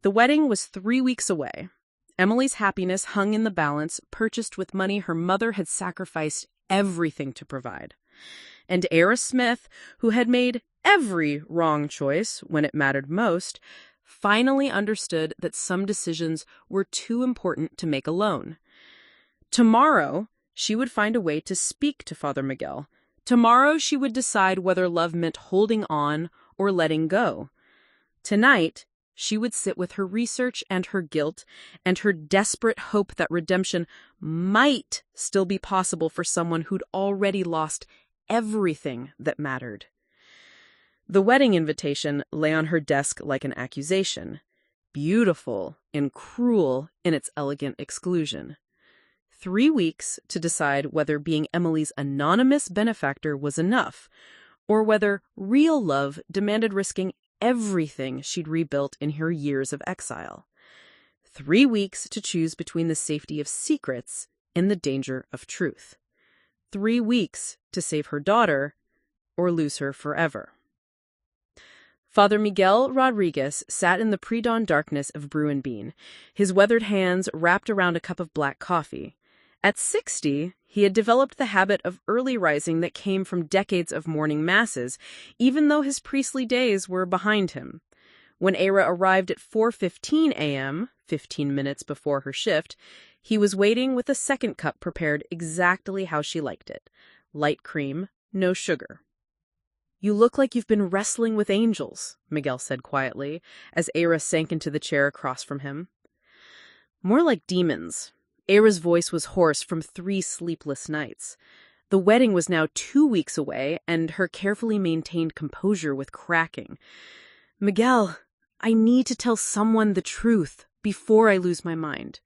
The wedding was 3 weeks away. Emily's happiness hung in the balance, purchased with money her mother had sacrificed everything to provide. And Era Smith, who had made every wrong choice when it mattered most, finally understood that some decisions were too important to make alone. Tomorrow, she would find a way to speak to Father Miguel. Tomorrow, she would decide whether love meant holding on or letting go. Tonight, she would sit with her research and her guilt and her desperate hope that redemption might still be possible for someone who'd already lost everything that mattered. The wedding invitation lay on her desk like an accusation, beautiful and cruel in its elegant exclusion. 3 weeks to decide whether being Emily's anonymous benefactor was enough, or whether real love demanded risking everything she'd rebuilt in her years of exile. 3 weeks to choose between the safety of secrets and the danger of truth. 3 weeks to save her daughter or lose her forever. Father Miguel Rodriguez sat in the pre-dawn darkness of Brew and Bean, his weathered hands wrapped around a cup of black coffee. At 60, he had developed the habit of early rising that came from decades of morning masses, even though his priestly days were behind him. When Era arrived at 4:15 a.m., 15 minutes before her shift, he was waiting with a second cup prepared exactly how she liked it. Light cream, no sugar. "You look like you've been wrestling with angels," Miguel said quietly, as Era sank into the chair across from him. "More like demons." Era's voice was hoarse from 3 sleepless nights. The wedding was now 2 weeks away, and her carefully maintained composure was cracking. "Miguel, I need to tell someone the truth before I lose my mind."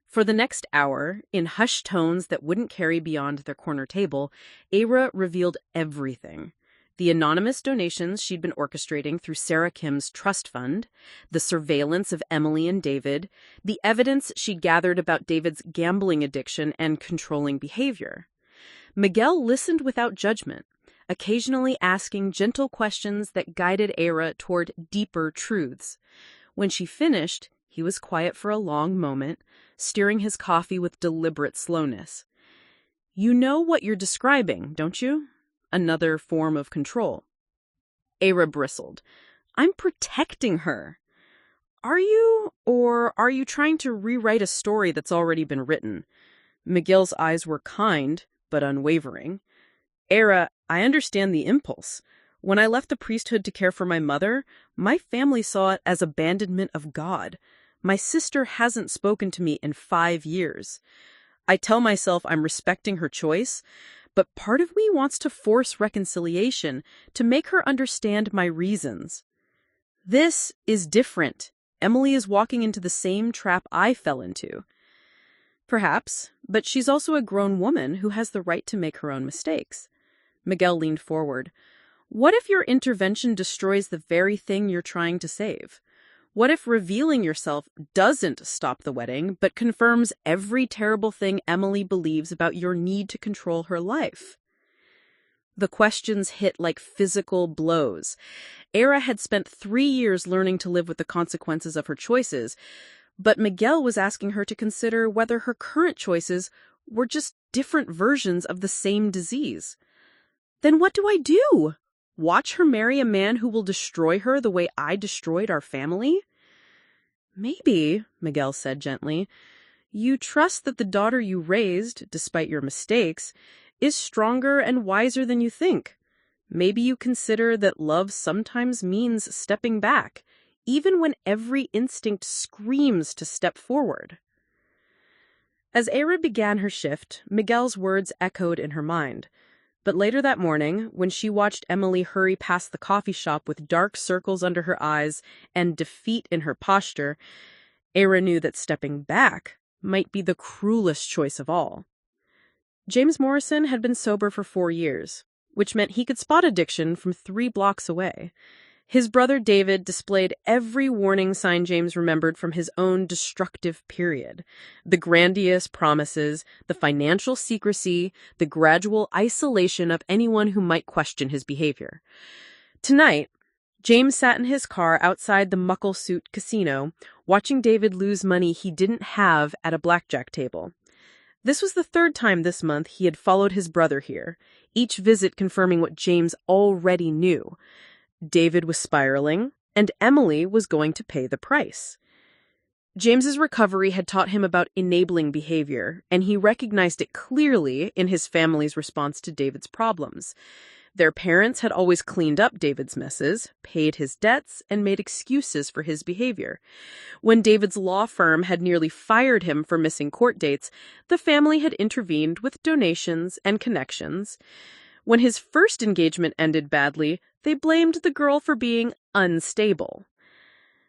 For the next hour, in hushed tones that wouldn't carry beyond their corner table, Era revealed everything. The anonymous donations she'd been orchestrating through Sarah Kim's trust fund, the surveillance of Emily and David, the evidence she'd gathered about David's gambling addiction and controlling behavior. Miguel listened without judgment, occasionally asking gentle questions that guided Era toward deeper truths. When she finished, he was quiet for a long moment, stirring his coffee with deliberate slowness. "You know what you're describing, don't you? Another form of control." Era bristled. "I'm protecting her." "Are you? Or are you trying to rewrite a story that's already been written?" Miguel's eyes were kind, but unwavering. "Era, I understand the impulse. When I left the priesthood to care for my mother, my family saw it as abandonment of God. My sister hasn't spoken to me in 5 years. I tell myself I'm respecting her choice, but part of me wants to force reconciliation to make her understand my reasons. This is different. Emily is walking into the same trap I fell into." "Perhaps, but she's also a grown woman who has the right to make her own mistakes." Miguel leaned forward. "What if your intervention destroys the very thing you're trying to save? What if revealing yourself doesn't stop the wedding, but confirms every terrible thing Emily believes about your need to control her life?" The questions hit like physical blows. Era had spent 3 years learning to live with the consequences of her choices, but Miguel was asking her to consider whether her current choices were just different versions of the same disease. "Then what do I do? Watch her marry a man who will destroy her the way I destroyed our family?" "Maybe," Miguel said gently, "you trust that the daughter you raised, despite your mistakes, is stronger and wiser than you think. Maybe you consider that love sometimes means stepping back, even when every instinct screams to step forward." As Era began her shift, Miguel's words echoed in her mind. But later that morning, when she watched Emily hurry past the coffee shop with dark circles under her eyes and defeat in her posture, Era knew that stepping back might be the cruelest choice of all. James Morrison had been sober for 4 years, which meant he could spot addiction from 3 blocks away. His brother David displayed every warning sign James remembered from his own destructive period. The grandiose promises, the financial secrecy, the gradual isolation of anyone who might question his behavior. Tonight, James sat in his car outside the Muckleshoot Casino, watching David lose money he didn't have at a blackjack table. This was the third time this month he had followed his brother here, each visit confirming what James already knew. David was spiraling, and Emily was going to pay the price. James's recovery had taught him about enabling behavior, and he recognized it clearly in his family's response to David's problems. Their parents had always cleaned up David's messes, paid his debts, and made excuses for his behavior. When David's law firm had nearly fired him for missing court dates, the family had intervened with donations and connections. When his first engagement ended badly, they blamed the girl for being unstable.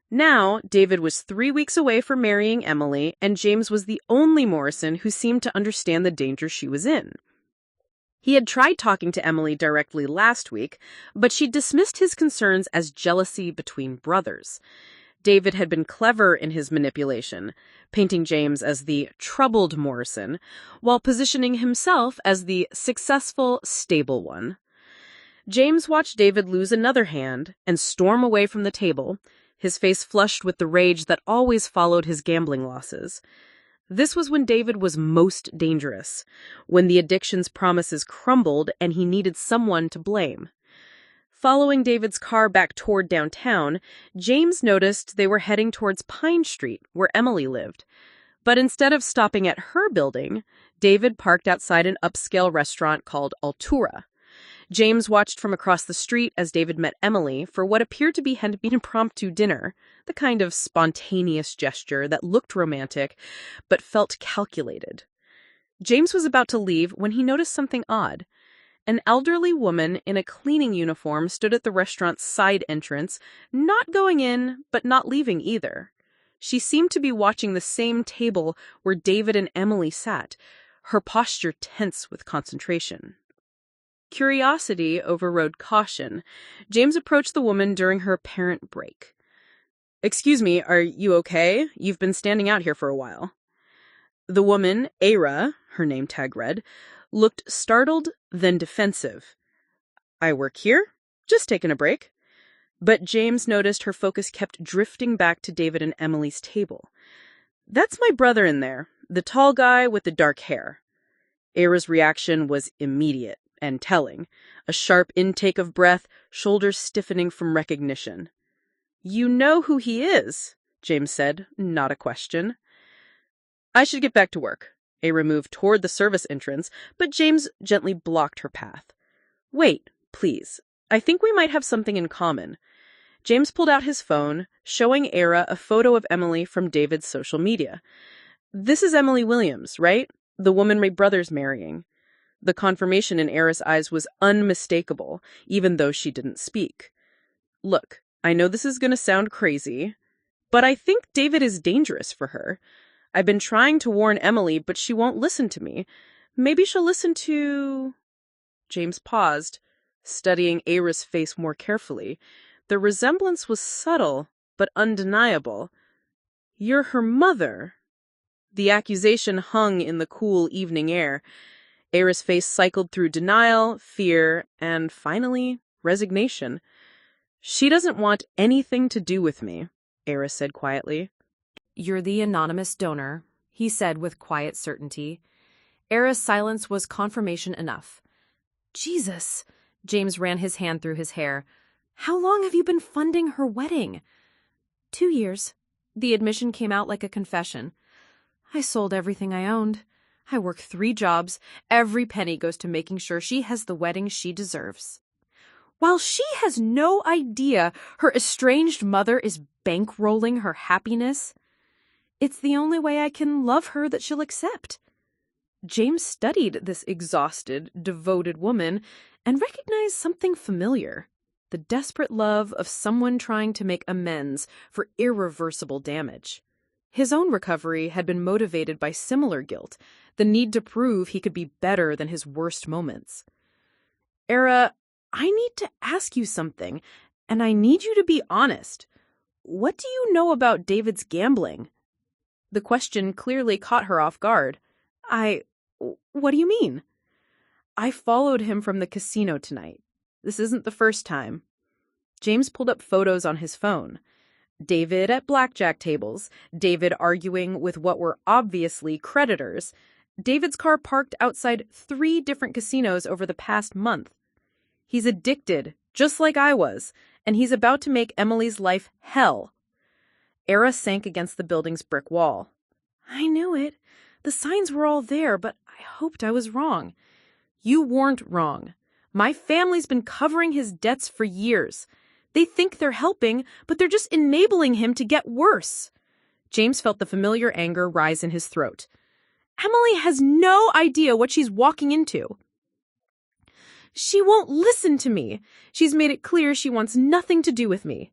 Now, David was 3 weeks away from marrying Emily, and James was the only Morrison who seemed to understand the danger she was in. He had tried talking to Emily directly last week, but she dismissed his concerns as jealousy between brothers. David had been clever in his manipulation, painting James as the troubled Morrison, while positioning himself as the successful, stable one. James watched David lose another hand and storm away from the table, his face flushed with the rage that always followed his gambling losses. This was when David was most dangerous, when the addiction's promises crumbled and he needed someone to blame. Following David's car back toward downtown, James noticed they were heading towards Pine Street, where Emily lived. But instead of stopping at her building, David parked outside an upscale restaurant called Altura. James watched from across the street as David met Emily for what appeared to be an impromptu dinner, the kind of spontaneous gesture that looked romantic but felt calculated. James was about to leave when he noticed something odd. An elderly woman in a cleaning uniform stood at the restaurant's side entrance, not going in, but not leaving either. She seemed to be watching the same table where David and Emily sat, her posture tense with concentration. Curiosity overrode caution. James approached the woman during her apparent break. "Excuse me, are you okay? You've been standing out here for a while." The woman, Aira, her name tag read, looked startled, then defensive. "I work here? Just taking a break." But James noticed her focus kept drifting back to David and Emily's table. "That's my brother in there, the tall guy with the dark hair." Aira's reaction was immediate and telling, a sharp intake of breath, shoulders stiffening from recognition. "You know who he is," James said, not a question. "I should get back to work." Aira moved toward the service entrance, but James gently blocked her path. "Wait, please. I think we might have something in common." James pulled out his phone, showing Aira a photo of Emily from David's social media. "This is Emily Williams, right? The woman my brother's marrying." The confirmation in Aira's eyes was unmistakable, even though she didn't speak. "Look, I know this is going to sound crazy, but I think David is dangerous for her. I've been trying to warn Emily, but she won't listen to me. Maybe she'll listen to..." James paused, studying Aira's face more carefully. The resemblance was subtle, but undeniable. "You're her mother." The accusation hung in the cool evening air. Aira's face cycled through denial, fear, and finally, resignation. "She doesn't want anything to do with me," Aira said quietly. "You're the anonymous donor," he said with quiet certainty. Aira's silence was confirmation enough. "Jesus," James ran his hand through his hair. "How long have you been funding her wedding?" 2 years. The admission came out like a confession. "I sold everything I owned. I work 3 jobs. Every penny goes to making sure she has the wedding she deserves. While she has no idea her estranged mother is bankrolling her happiness, it's the only way I can love her that she'll accept." James studied this exhausted, devoted woman and recognized something familiar. The desperate love of someone trying to make amends for irreversible damage. His own recovery had been motivated by similar guilt, the need to prove he could be better than his worst moments. "Aira, I need to ask you something. And I need you to be honest. What do you know about David's gambling? The question clearly caught her off guard. What do you mean? I followed him from the casino tonight. This isn't the first time. James pulled up photos on his phone. David at blackjack tables, David arguing with what were obviously creditors, David's car parked outside 3 different casinos over the past month. He's addicted, just like I was, and he's about to make Emily's life hell. Era sank against the building's brick wall. I knew it. The signs were all there, but I hoped I was wrong. You weren't wrong. My family's been covering his debts for years. They think they're helping, but they're just enabling him to get worse. James felt the familiar anger rise in his throat. Emily has no idea what she's walking into. She won't listen to me. She's made it clear she wants nothing to do with me.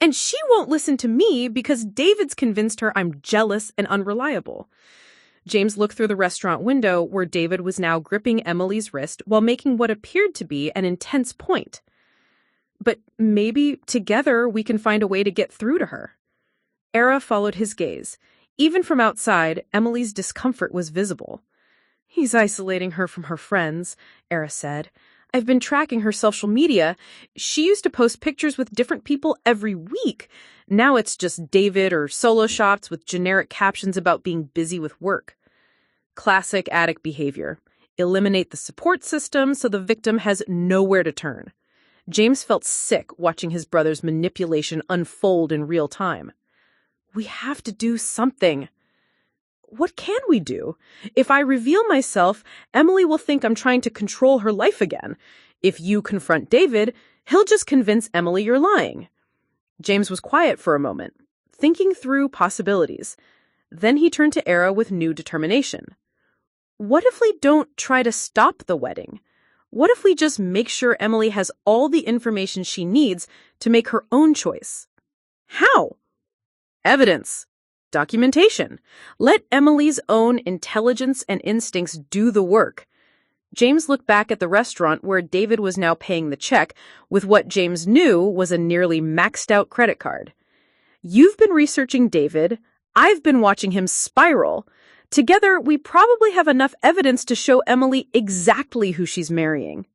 And she won't listen to me because David's convinced her I'm jealous and unreliable. James looked through the restaurant window where David was now gripping Emily's wrist while making what appeared to be an intense point. But maybe together we can find a way to get through to her. Era followed his gaze. Even from outside, Emily's discomfort was visible. He's isolating her from her friends, Era said. I've been tracking her social media. She used to post pictures with different people every week. Now it's just David or solo shots with generic captions about being busy with work. Classic addict behavior. Eliminate the support system so the victim has nowhere to turn. James felt sick watching his brother's manipulation unfold in real time. We have to do something. What can we do? If I reveal myself, Emily will think I'm trying to control her life again. If you confront David, he'll just convince Emily you're lying. James was quiet for a moment, thinking through possibilities. Then he turned to Era with new determination. What if we don't try to stop the wedding? What if we just make sure Emily has all the information she needs to make her own choice? How? Evidence. Documentation. Let Emily's own intelligence and instincts do the work. James looked back at the restaurant where David was now paying the check with what James knew was a nearly maxed-out credit card. You've been researching David. I've been watching him spiral. Together, we probably have enough evidence to show Emily exactly who she's marrying.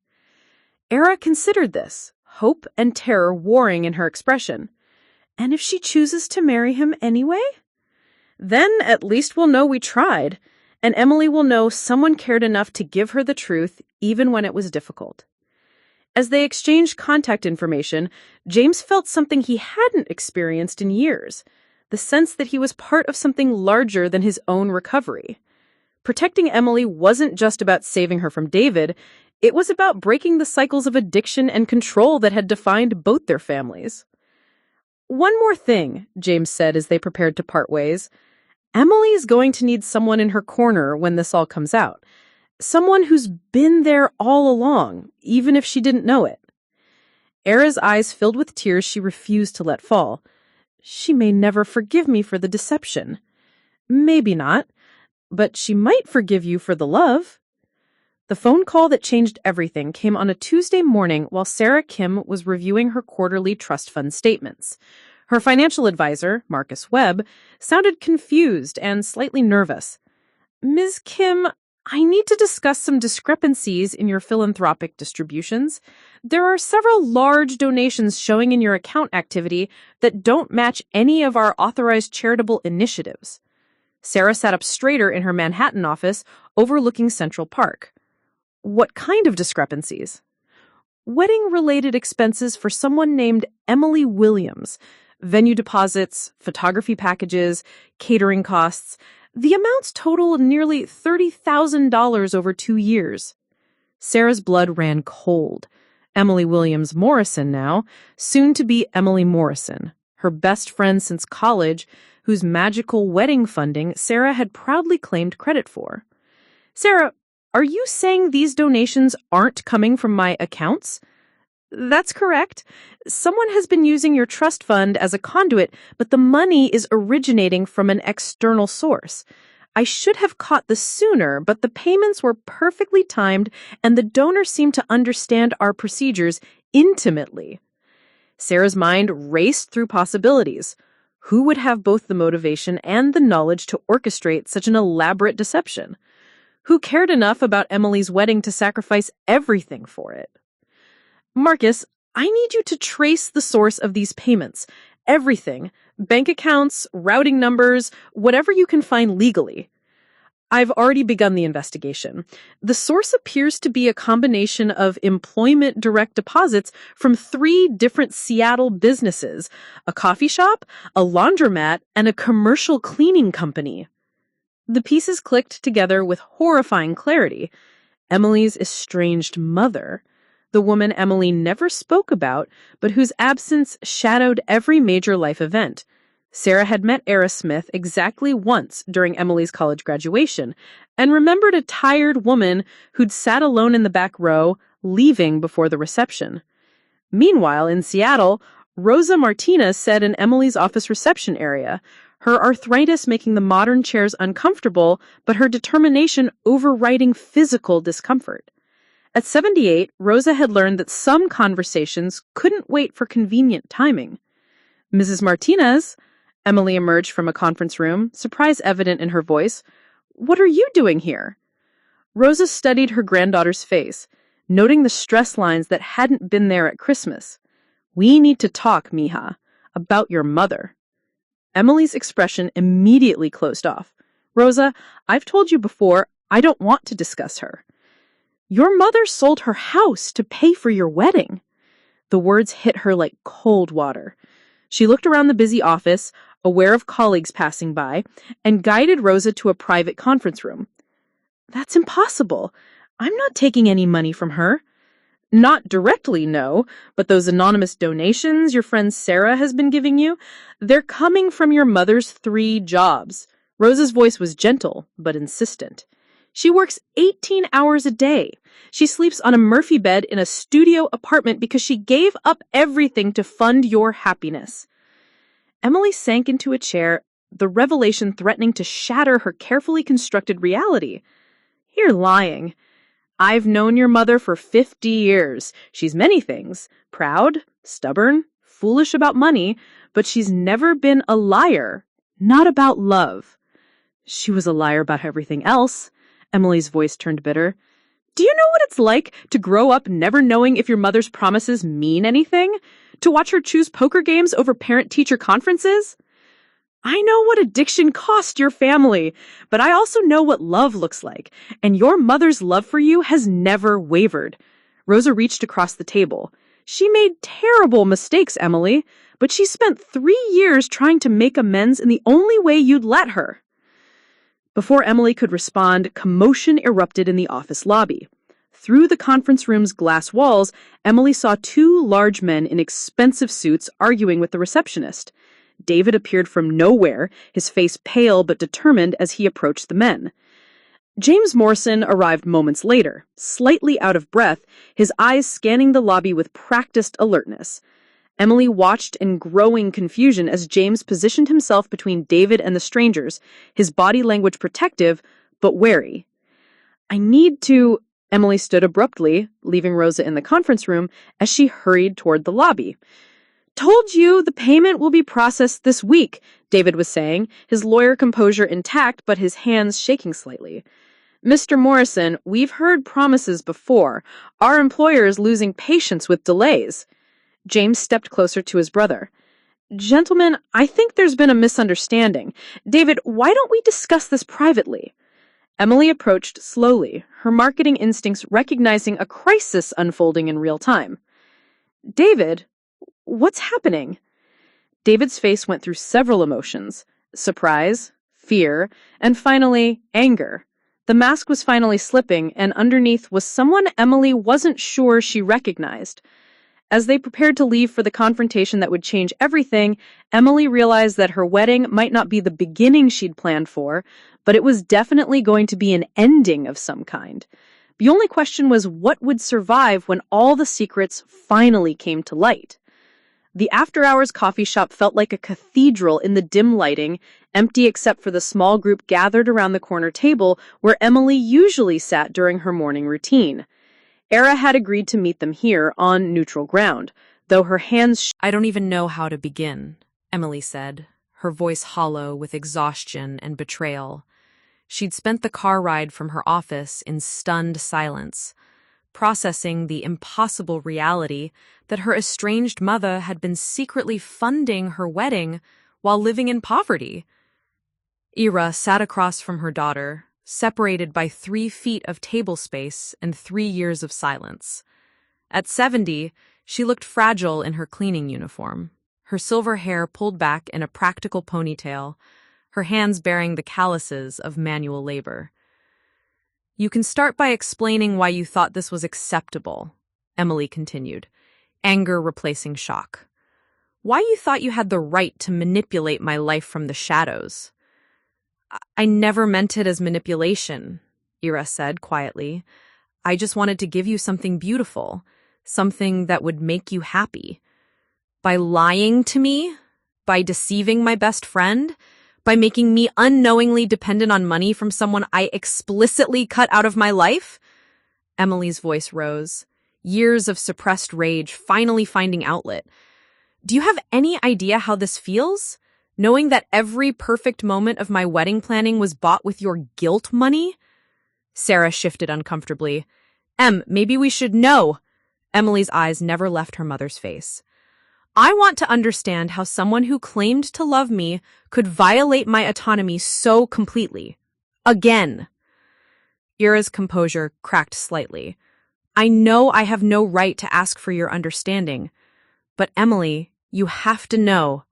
Era considered this, hope and terror warring in her expression. And if she chooses to marry him anyway? Then at least we'll know we tried, and Emily will know someone cared enough to give her the truth even when it was difficult. As they exchanged contact information, James felt something he hadn't experienced in years, the sense that he was part of something larger than his own recovery. Protecting Emily wasn't just about saving her from David, it was about breaking the cycles of addiction and control that had defined both their families. One more thing, James said as they prepared to part ways. Emily is going to need someone in her corner when this all comes out. Someone who's been there all along, even if she didn't know it. Era's eyes filled with tears she refused to let fall. She may never forgive me for the deception. Maybe not, but she might forgive you for the love. The phone call that changed everything came on a Tuesday morning while Sarah Kim was reviewing her quarterly trust fund statements. Her financial advisor, Marcus Webb, sounded confused and slightly nervous. Ms. Kim, I need to discuss some discrepancies in your philanthropic distributions. There are several large donations showing in your account activity that don't match any of our authorized charitable initiatives. Sarah sat up straighter in her Manhattan office, overlooking Central Park. What kind of discrepancies? Wedding-related expenses for someone named Emily Williams. Venue deposits, photography packages, catering costs. The amounts total nearly $30,000 over 2 years. Sarah's blood ran cold. Emily Williams Morrison now, soon to be Emily Morrison, her best friend since college, whose magical wedding funding Sarah had proudly claimed credit for. Sarah, are you saying these donations aren't coming from my accounts? That's correct. Someone has been using your trust fund as a conduit, but the money is originating from an external source. I should have caught this sooner, but the payments were perfectly timed and the donor seemed to understand our procedures intimately. Sarah's mind raced through possibilities. Who would have both the motivation and the knowledge to orchestrate such an elaborate deception? Who cared enough about Emily's wedding to sacrifice everything for it? Marcus, I need you to trace the source of these payments. Everything. Bank accounts, routing numbers, whatever you can find legally. I've already begun the investigation. The source appears to be a combination of employment direct deposits from 3 different Seattle businesses, a coffee shop, a laundromat, and a commercial cleaning company. The pieces clicked together with horrifying clarity. Emily's estranged mother, the woman Emily never spoke about, but whose absence shadowed every major life event. Sarah had met Era Smith exactly once during Emily's college graduation and remembered a tired woman who'd sat alone in the back row, leaving before the reception. Meanwhile, in Seattle, Rosa Martinez sat in Emily's office reception area, her arthritis making the modern chairs uncomfortable, but her determination overriding physical discomfort. At 78, Rosa had learned that some conversations couldn't wait for convenient timing. Mrs. Martinez, Emily emerged from a conference room, surprise evident in her voice. What are you doing here? Rosa studied her granddaughter's face, noting the stress lines that hadn't been there at Christmas. We need to talk, mija, about your mother. Emily's expression immediately closed off. Rosa, I've told you before, I don't want to discuss her. Your mother sold her house to pay for your wedding. The words hit her like cold water. She looked around the busy office, aware of colleagues passing by, and guided Rosa to a private conference room. That's impossible. I'm not taking any money from her. Not directly, no, but those anonymous donations your friend Sarah has been giving you, they're coming from your mother's 3 jobs. Rosa's voice was gentle, but insistent. She works 18 hours a day. She sleeps on a Murphy bed in a studio apartment because she gave up everything to fund your happiness. Emily sank into a chair, the revelation threatening to shatter her carefully constructed reality. You're lying. I've known your mother for 50 years. She's many things. Proud, stubborn, foolish about money, but she's never been a liar. Not about love. She was a liar about everything else. Emily's voice turned bitter. Do you know what it's like to grow up never knowing if your mother's promises mean anything? To watch her choose poker games over parent-teacher conferences? I know what addiction cost your family, but I also know what love looks like, and your mother's love for you has never wavered. Rosa reached across the table. She made terrible mistakes, Emily, but she spent 3 years trying to make amends in the only way you'd let her. Before Emily could respond, commotion erupted in the office lobby. Through the conference room's glass walls, Emily saw 2 large men in expensive suits arguing with the receptionist. David appeared from nowhere, his face pale but determined as he approached the men. James Morrison arrived moments later, slightly out of breath, his eyes scanning the lobby with practiced alertness. Emily watched in growing confusion as James positioned himself between David and the strangers, his body language protective, but wary. I need to... Emily stood abruptly, leaving Rosa in the conference room as she hurried toward the lobby. Told you the payment will be processed this week, David was saying, his lawyer composure intact but his hands shaking slightly. Mr. Morrison, we've heard promises before. Our employer is losing patience with delays. James stepped closer to his brother. Gentlemen, I think there's been a misunderstanding. David, why don't we discuss this privately? Emily approached slowly, her marketing instincts recognizing a crisis unfolding in real time. David, what's happening? David's face went through several emotions: surprise, fear, and finally, anger. The mask was finally slipping, and underneath was someone Emily wasn't sure she recognized. As they prepared to leave for the confrontation that would change everything, Emily realized that her wedding might not be the beginning she'd planned for, but it was definitely going to be an ending of some kind. The only question was what would survive when all the secrets finally came to light. The after-hours coffee shop felt like a cathedral in the dim lighting, empty except for the small group gathered around the corner table where Emily usually sat during her morning routine. Era had agreed to meet them here on neutral ground. though her hands I don't even know how to begin, Emily said, her voice hollow with exhaustion and betrayal. She'd spent the car ride from her office in stunned silence, processing the impossible reality that her estranged mother had been secretly funding her wedding while living in poverty. Ira sat across from her daughter, separated by 3 feet of table space and 3 years of silence. At 70, she looked fragile in her cleaning uniform, her silver hair pulled back in a practical ponytail, her hands bearing the calluses of manual labor. You can start by explaining why you thought this was acceptable, Emily continued, anger replacing shock. Why you thought you had the right to manipulate my life from the shadows. I never meant it as manipulation, Ira said quietly. I just wanted to give you something beautiful, something that would make you happy. By lying to me, by deceiving my best friend, by making me unknowingly dependent on money from someone I explicitly cut out of my life? Emily's voice rose, years of suppressed rage finally finding outlet. Do you have any idea how this feels? Knowing that every perfect moment of my wedding planning was bought with your guilt money? Sarah shifted uncomfortably. Maybe we should know. Emily's eyes never left her mother's face. I want to understand how someone who claimed to love me could violate my autonomy so completely. Again. Ira's composure cracked slightly. I know I have no right to ask for your understanding, but Emily, you have to know.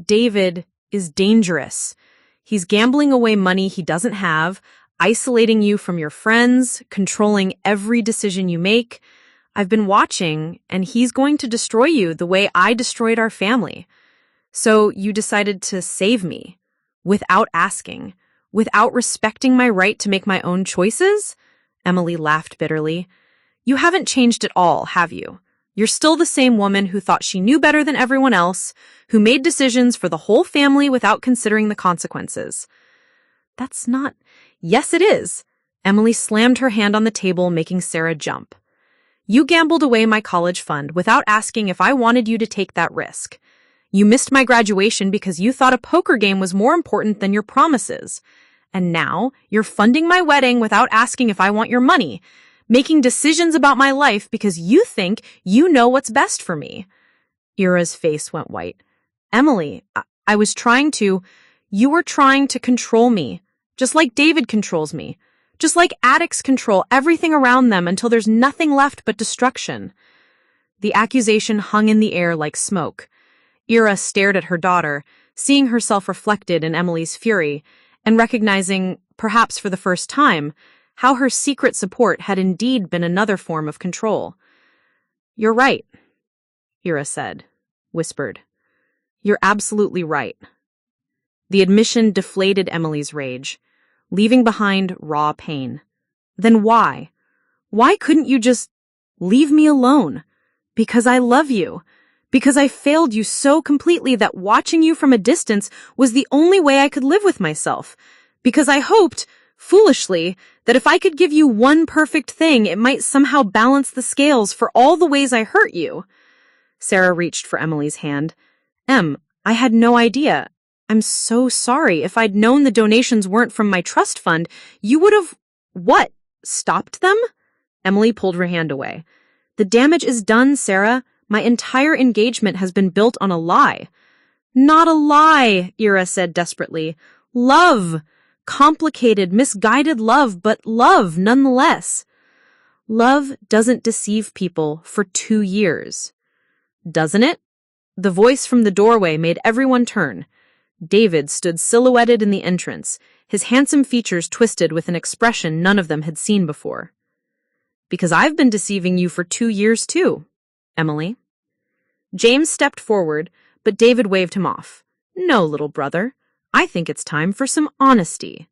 David is dangerous. He's gambling away money he doesn't have, isolating you from your friends, controlling every decision you make. I've been watching, and he's going to destroy you the way I destroyed our family. So you decided to save me, without asking, without respecting my right to make my own choices? Emily laughed bitterly. You haven't changed at all, have you? You're still the same woman who thought she knew better than everyone else, who made decisions for the whole family without considering the consequences. That's not... Yes, it is. Emily slammed her hand on the table, making Sarah jump. You gambled away my college fund without asking if I wanted you to take that risk. You missed my graduation because you thought a poker game was more important than your promises. And now you're funding my wedding without asking if I want your money, making decisions about my life because you think you know what's best for me. Ira's face went white. Emily, I was trying to... You were trying to control me, just like David controls me, just like addicts control everything around them until there's nothing left but destruction. The accusation hung in the air like smoke. Ira stared at her daughter, seeing herself reflected in Emily's fury, and recognizing, perhaps for the first time, how her secret support had indeed been another form of control. You're right, Ira said, whispered. You're absolutely right. The admission deflated Emily's rage, leaving behind raw pain. Then why? Why couldn't you just leave me alone? Because I love you. Because I failed you so completely that watching you from a distance was the only way I could live with myself. Because I hoped, foolishly, that if I could give you one perfect thing, it might somehow balance the scales for all the ways I hurt you. Sarah reached for Emily's hand. I had no idea. I'm so sorry. If I'd known the donations weren't from my trust fund, you would have... What? Stopped them? Emily pulled her hand away. The damage is done, Sarah. My entire engagement has been built on a lie. Not a lie, Ira said desperately. Love. Complicated, misguided love, but love nonetheless. Love doesn't deceive people for 2 years. Doesn't it? The voice from the doorway made everyone turn. David stood silhouetted in the entrance, his handsome features twisted with an expression none of them had seen before. Because I've been deceiving you for 2 years too, Emily. James stepped forward, but David waved him off. No, little brother. I think it's time for some honesty.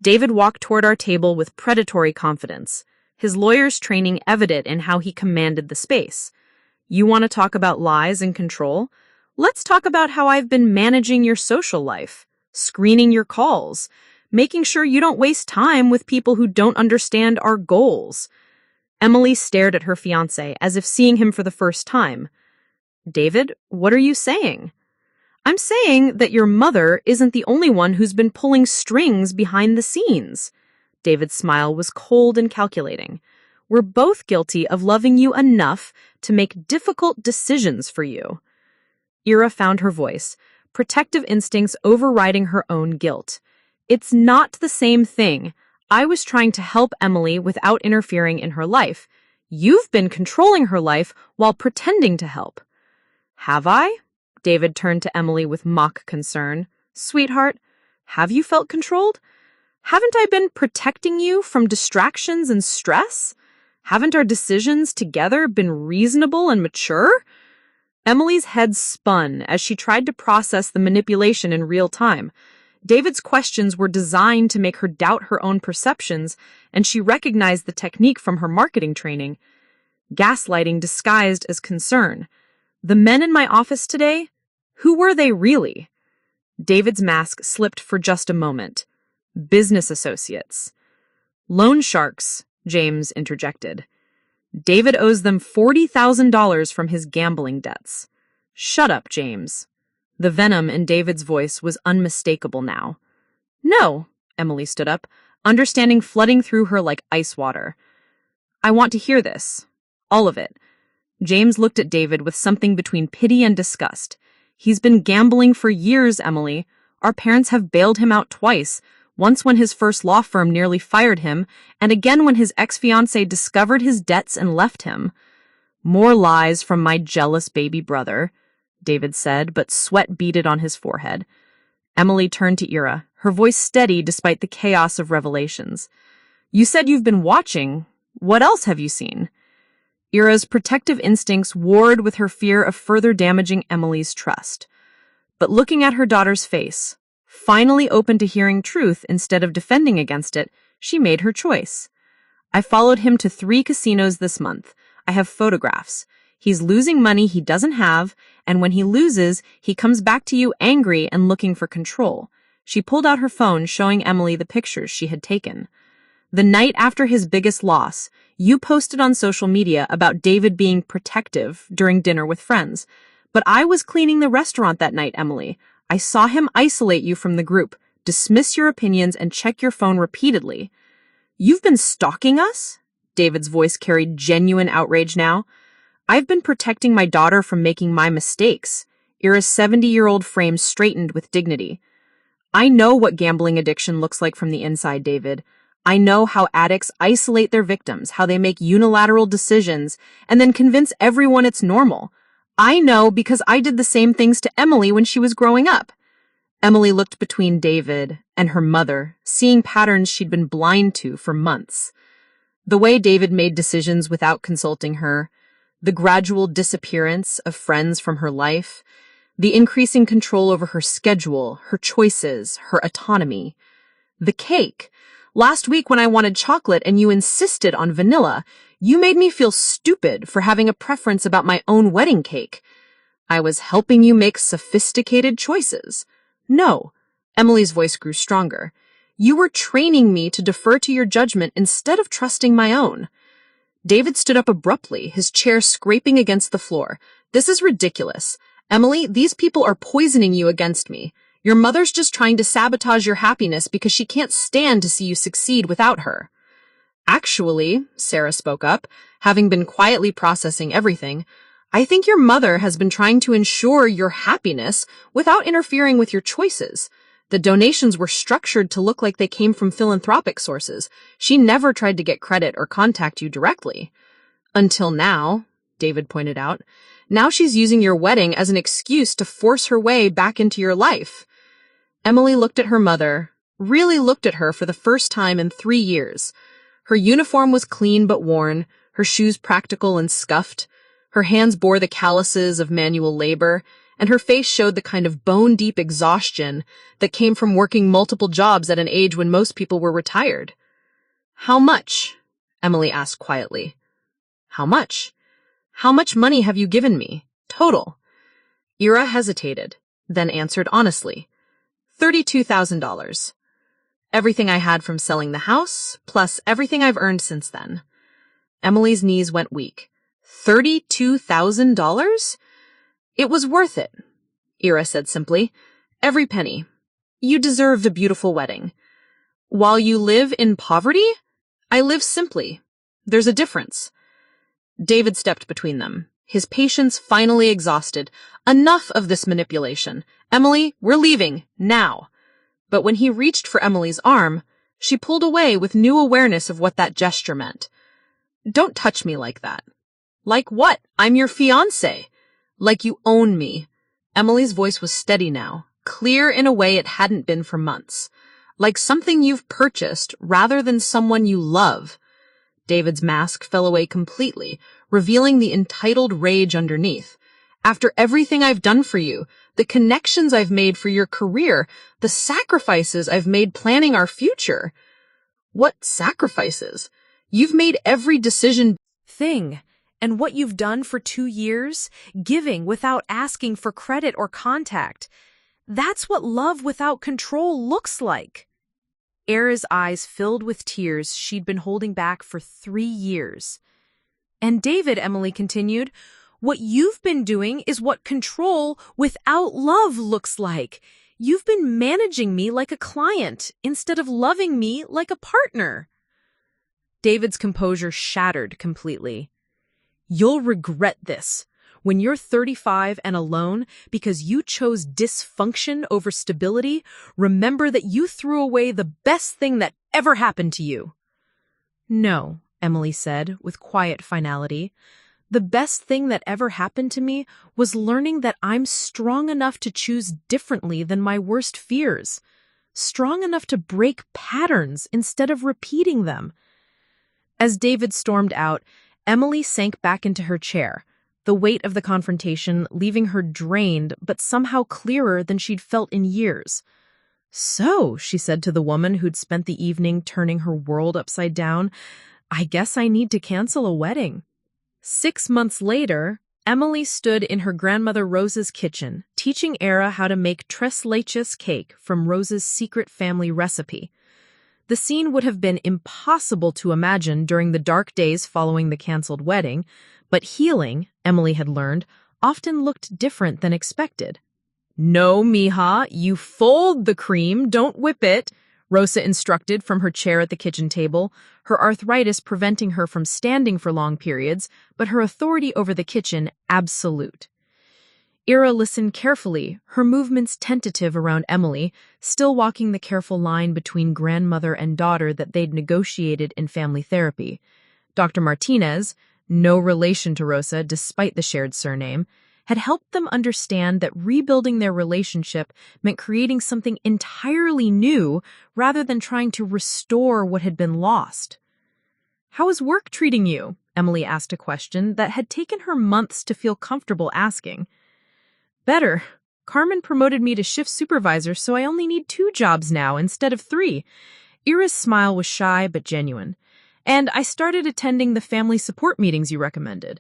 David walked toward our table with predatory confidence, his lawyer's training evident in how he commanded the space. You want to talk about lies and control? Let's talk about how I've been managing your social life, screening your calls, making sure you don't waste time with people who don't understand our goals. Emily stared at her fiancé as if seeing him for the first time. David, what are you saying? I'm saying that your mother isn't the only one who's been pulling strings behind the scenes. David's smile was cold and calculating. We're both guilty of loving you enough to make difficult decisions for you. Ira found her voice, protective instincts overriding her own guilt. It's not the same thing. I was trying to help Emily without interfering in her life. You've been controlling her life while pretending to help. Have I? David turned to Emily with mock concern. Sweetheart, have you felt controlled? Haven't I been protecting you from distractions and stress? Haven't our decisions together been reasonable and mature? Emily's head spun as she tried to process the manipulation in real time. David's questions were designed to make her doubt her own perceptions, and she recognized the technique from her marketing training. Gaslighting disguised as concern. The men in my office today? Who were they really? David's mask slipped for just a moment. Business associates. Loan sharks, James interjected. David owes them $40,000 from his gambling debts. Shut up, James. The venom in David's voice was unmistakable now. No, Emily stood up, understanding flooding through her like ice water. I want to hear this. All of it. James looked at David with something between pity and disgust. He's been gambling for years, Emily. Our parents have bailed him out twice, once when his first law firm nearly fired him, and again when his ex-fiancée discovered his debts and left him. More lies from my jealous baby brother, David said, but sweat beaded on his forehead. Emily turned to Ira, her voice steady despite the chaos of revelations. You said you've been watching. What else have you seen? Ira's protective instincts warred with her fear of further damaging Emily's trust. But looking at her daughter's face, finally open to hearing truth instead of defending against it, she made her choice. I followed him to 3 casinos this month. I have photographs. He's losing money he doesn't have, and when he loses, he comes back to you angry and looking for control. She pulled out her phone, showing Emily the pictures she had taken. The night after his biggest loss, you posted on social media about David being protective during dinner with friends. But I was cleaning the restaurant that night, Emily. I saw him isolate you from the group, dismiss your opinions, and check your phone repeatedly. You've been stalking us? David's voice carried genuine outrage now. I've been protecting my daughter from making my mistakes. Ira's 70-year-old frame straightened with dignity. I know what gambling addiction looks like from the inside, David. I know how addicts isolate their victims, how they make unilateral decisions, and then convince everyone it's normal. I know because I did the same things to Emily when she was growing up. Emily looked between David and her mother, seeing patterns she'd been blind to for months. The way David made decisions without consulting her, the gradual disappearance of friends from her life, the increasing control over her schedule, her choices, her autonomy. The cake. Last week when I wanted chocolate and you insisted on vanilla, you made me feel stupid for having a preference about my own wedding cake. I was helping you make sophisticated choices. No. Emily's voice grew stronger. You were training me to defer to your judgment instead of trusting my own. David stood up abruptly, his chair scraping against the floor. This is ridiculous. Emily, these people are poisoning you against me. Your mother's just trying to sabotage your happiness because she can't stand to see you succeed without her. Actually, Sarah spoke up, having been quietly processing everything, I think your mother has been trying to ensure your happiness without interfering with your choices. The donations were structured to look like they came from philanthropic sources. She never tried to get credit or contact you directly. Until now, David pointed out. Now she's using your wedding as an excuse to force her way back into your life. Emily looked at her mother, really looked at her for the first time in 3 years. Her uniform was clean but worn, her shoes practical and scuffed. Her hands bore the calluses of manual labor, and her face showed the kind of bone-deep exhaustion that came from working multiple jobs at an age when most people were retired. How much? Emily asked quietly. How much? How much money have you given me? Total. Ira hesitated, then answered honestly. $32,000. Everything I had from selling the house, plus everything I've earned since then. Emily's knees went weak. $32,000? It was worth it, Ira said simply. Every penny. You deserved a beautiful wedding. While you live in poverty, I live simply. There's a difference. David stepped between them, his patience finally exhausted. Enough of this manipulation. Emily, we're leaving, now. But when he reached for Emily's arm, she pulled away with new awareness of what that gesture meant. Don't touch me like that. Like what? I'm your fiancé. Like you own me. Emily's voice was steady now, clear in a way it hadn't been for months. Like something you've purchased rather than someone you love. David's mask fell away completely, revealing the entitled rage underneath. After everything I've done for you, the connections I've made for your career, the sacrifices I've made planning our future. What sacrifices? You've made every decision Thing. And what you've done for 2 years, giving without asking for credit or contact. That's what love without control looks like. Ira's eyes filled with tears she'd been holding back for 3 years. And David, Emily continued, what you've been doing is what control without love looks like. You've been managing me like a client instead of loving me like a partner. David's composure shattered completely. You'll regret this when you're 35 and alone because you chose dysfunction over stability. Remember that you threw away the best thing that ever happened to you. No, Emily said with quiet finality. The best thing that ever happened to me was learning that I'm strong enough to choose differently than my worst fears. Strong enough to break patterns instead of repeating them. As David stormed out, Emily sank back into her chair, the weight of the confrontation leaving her drained but somehow clearer than she'd felt in years. So, she said to the woman who'd spent the evening turning her world upside down, I guess I need to cancel a wedding. 6 months later, Emily stood in her grandmother Rosa's kitchen, teaching Ira how to make tres leches cake from Rosa's secret family recipe. The scene would have been impossible to imagine during the dark days following the canceled wedding, but healing, Emily had learned, often looked different than expected. No, mija, you fold the cream, don't whip it, Rosa instructed from her chair at the kitchen table, her arthritis preventing her from standing for long periods, but her authority over the kitchen absolute. Ira listened carefully, her movements tentative around Emily, still walking the careful line between grandmother and daughter that they'd negotiated in family therapy. Dr. Martinez, no relation to Rosa despite the shared surname, had helped them understand that rebuilding their relationship meant creating something entirely new rather than trying to restore what had been lost. How is work treating you? Emily asked a question that had taken her months to feel comfortable asking. Better. Carmen promoted me to shift supervisor, so I only need 2 jobs now instead of 3. Ira's smile was shy but genuine. And I started attending the family support meetings you recommended.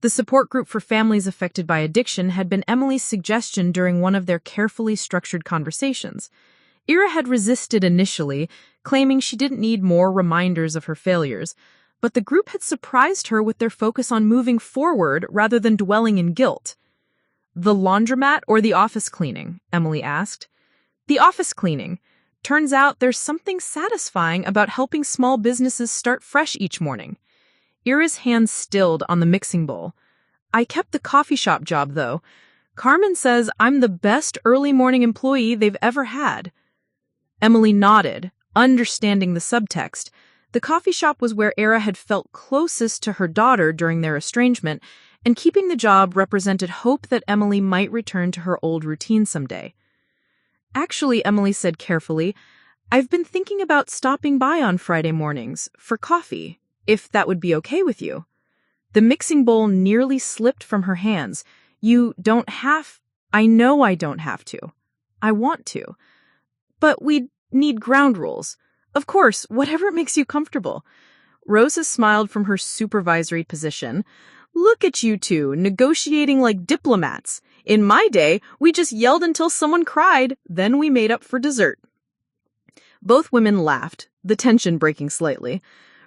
The support group for families affected by addiction had been Emily's suggestion during one of their carefully structured conversations. Ira had resisted initially, claiming she didn't need more reminders of her failures, but the group had surprised her with their focus on moving forward rather than dwelling in guilt. The laundromat or the office cleaning? Emily asked. The office cleaning. Turns out there's something satisfying about helping small businesses start fresh each morning. Ira's hands stilled on the mixing bowl. I kept the coffee shop job, though. Carmen says I'm the best early morning employee they've ever had. Emily nodded, understanding the subtext. The coffee shop was where Ira had felt closest to her daughter during their estrangement, and keeping the job represented hope that Emily might return to her old routine someday. Actually, Emily said carefully, I've been thinking about stopping by on Friday mornings for coffee, if that would be okay with you. The mixing bowl nearly slipped from her hands. You don't have... I know I don't have to. I want to. But we'd need ground rules. Of course, whatever makes you comfortable. Rosa smiled from her supervisory position. Look at you two, negotiating like diplomats. In my day, we just yelled until someone cried, then we made up for dessert. Both women laughed, the tension breaking slightly.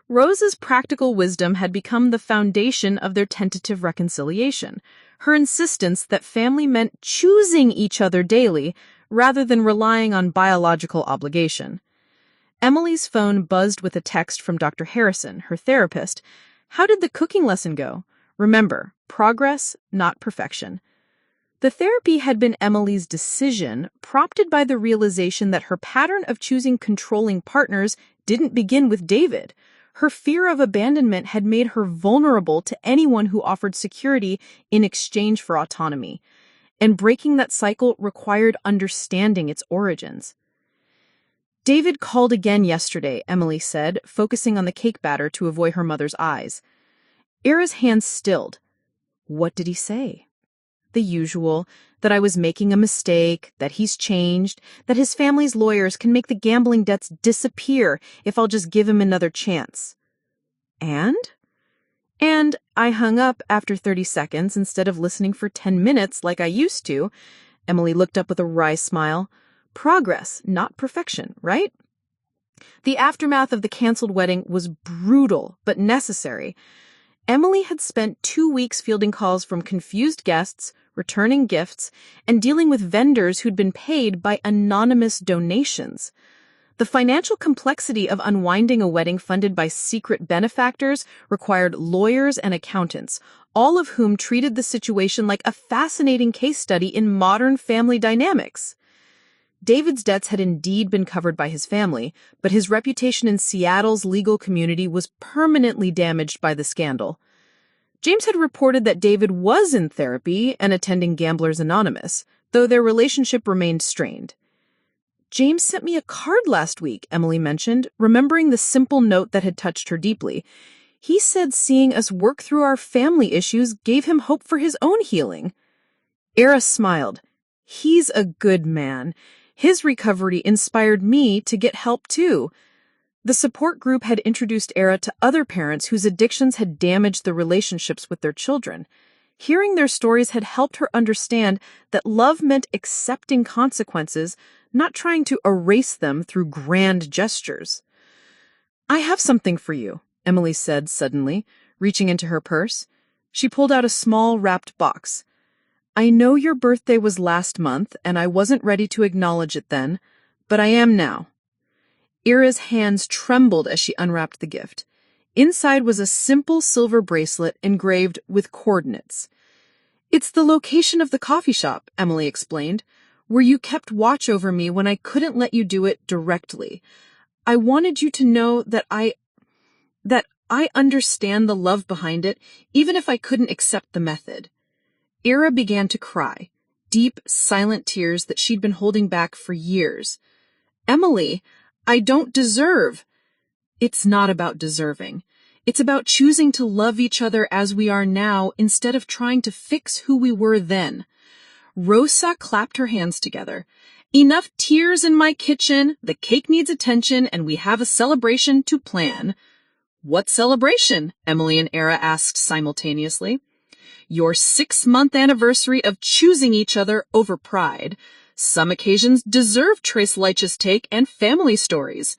Rosa's practical wisdom had become the foundation of their tentative reconciliation. her insistence that family meant choosing each other daily rather than relying on biological obligation. Emily's phone buzzed with a text from Dr. Harrison, her therapist. How did the cooking lesson go? Remember, progress, not perfection. The therapy had been Emily's decision, prompted by the realization that her pattern of choosing controlling partners didn't begin with David. Her fear of abandonment had made her vulnerable to anyone who offered security in exchange for autonomy. And breaking that cycle required understanding its origins. David called again yesterday, Emily said, focusing on the cake batter to avoid her mother's eyes. Ira's hands stilled. What did he say? The usual, that I was making a mistake, that he's changed, that his family's lawyers can make the gambling debts disappear if I'll just give him another chance. And I hung up after 30 seconds instead of listening for 10 minutes like I used to. Emily looked up with a wry smile. Progress, not perfection, right? The aftermath of the canceled wedding was brutal, but necessary. Emily had spent 2 weeks fielding calls from confused guests, returning gifts, and dealing with vendors who'd been paid by anonymous donations. The financial complexity of unwinding a wedding funded by secret benefactors required lawyers and accountants, all of whom treated the situation like a fascinating case study in modern family dynamics. David's debts had indeed been covered by his family, but his reputation in Seattle's legal community was permanently damaged by the scandal. James had reported that David was in therapy and attending Gamblers Anonymous, though their relationship remained strained. James sent me a card last week, Emily mentioned, remembering the simple note that had touched her deeply. He said seeing us work through our family issues gave him hope for his own healing. Ira smiled. He's a good man. His recovery inspired me to get help too. The support group had introduced Ira to other parents whose addictions had damaged the relationships with their children. Hearing their stories had helped her understand that love meant accepting consequences, not trying to erase them through grand gestures. I have something for you, Emily said suddenly, reaching into her purse. She pulled out a small wrapped box. I know your birthday was last month, and I wasn't ready to acknowledge it then, but I am now. Ira's hands trembled as she unwrapped the gift. Inside was a simple silver bracelet engraved with coordinates. It's the location of the coffee shop, Emily explained, where you kept watch over me when I couldn't let you do it directly. I wanted you to know that I understand the love behind it, even if I couldn't accept the method. Ira began to cry, deep, silent tears that she'd been holding back for years. Emily, I don't deserve. It's not about deserving. It's about choosing to love each other as we are now instead of trying to fix who we were then. Rosa clapped her hands together. Enough tears in my kitchen, the cake needs attention, and we have a celebration to plan. What celebration? Emily and Ira asked simultaneously. Your 6-month anniversary of choosing each other over pride. Some occasions deserve Trace Leitch's take and family stories.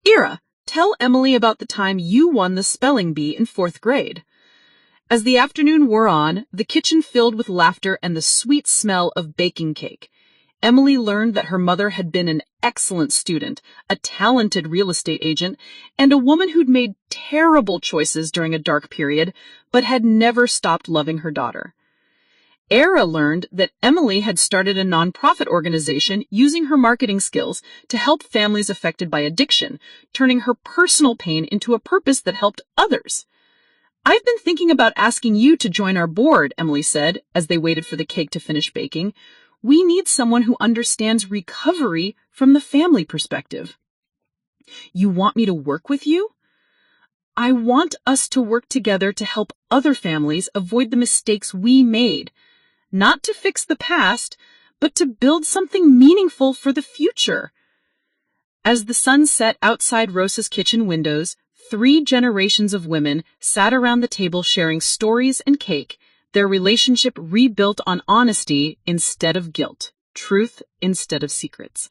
Ira, tell Emily about the time you won the spelling bee in 4th grade. As the afternoon wore on, the kitchen filled with laughter and the sweet smell of baking cake. Emily learned that her mother had been an excellent student, a talented real estate agent, and a woman who'd made terrible choices during a dark period, but had never stopped loving her daughter. Ira learned that Emily had started a nonprofit organization using her marketing skills to help families affected by addiction, turning her personal pain into a purpose that helped others. I've been thinking about asking you to join our board, Emily said, as they waited for the cake to finish baking. We need someone who understands recovery from the family perspective. You want me to work with you? I want us to work together to help other families avoid the mistakes we made. Not to fix the past, but to build something meaningful for the future. As the sun set outside Rosa's kitchen windows, 3 generations of women sat around the table sharing stories and cake, their relationship rebuilt on honesty instead of guilt, truth instead of secrets.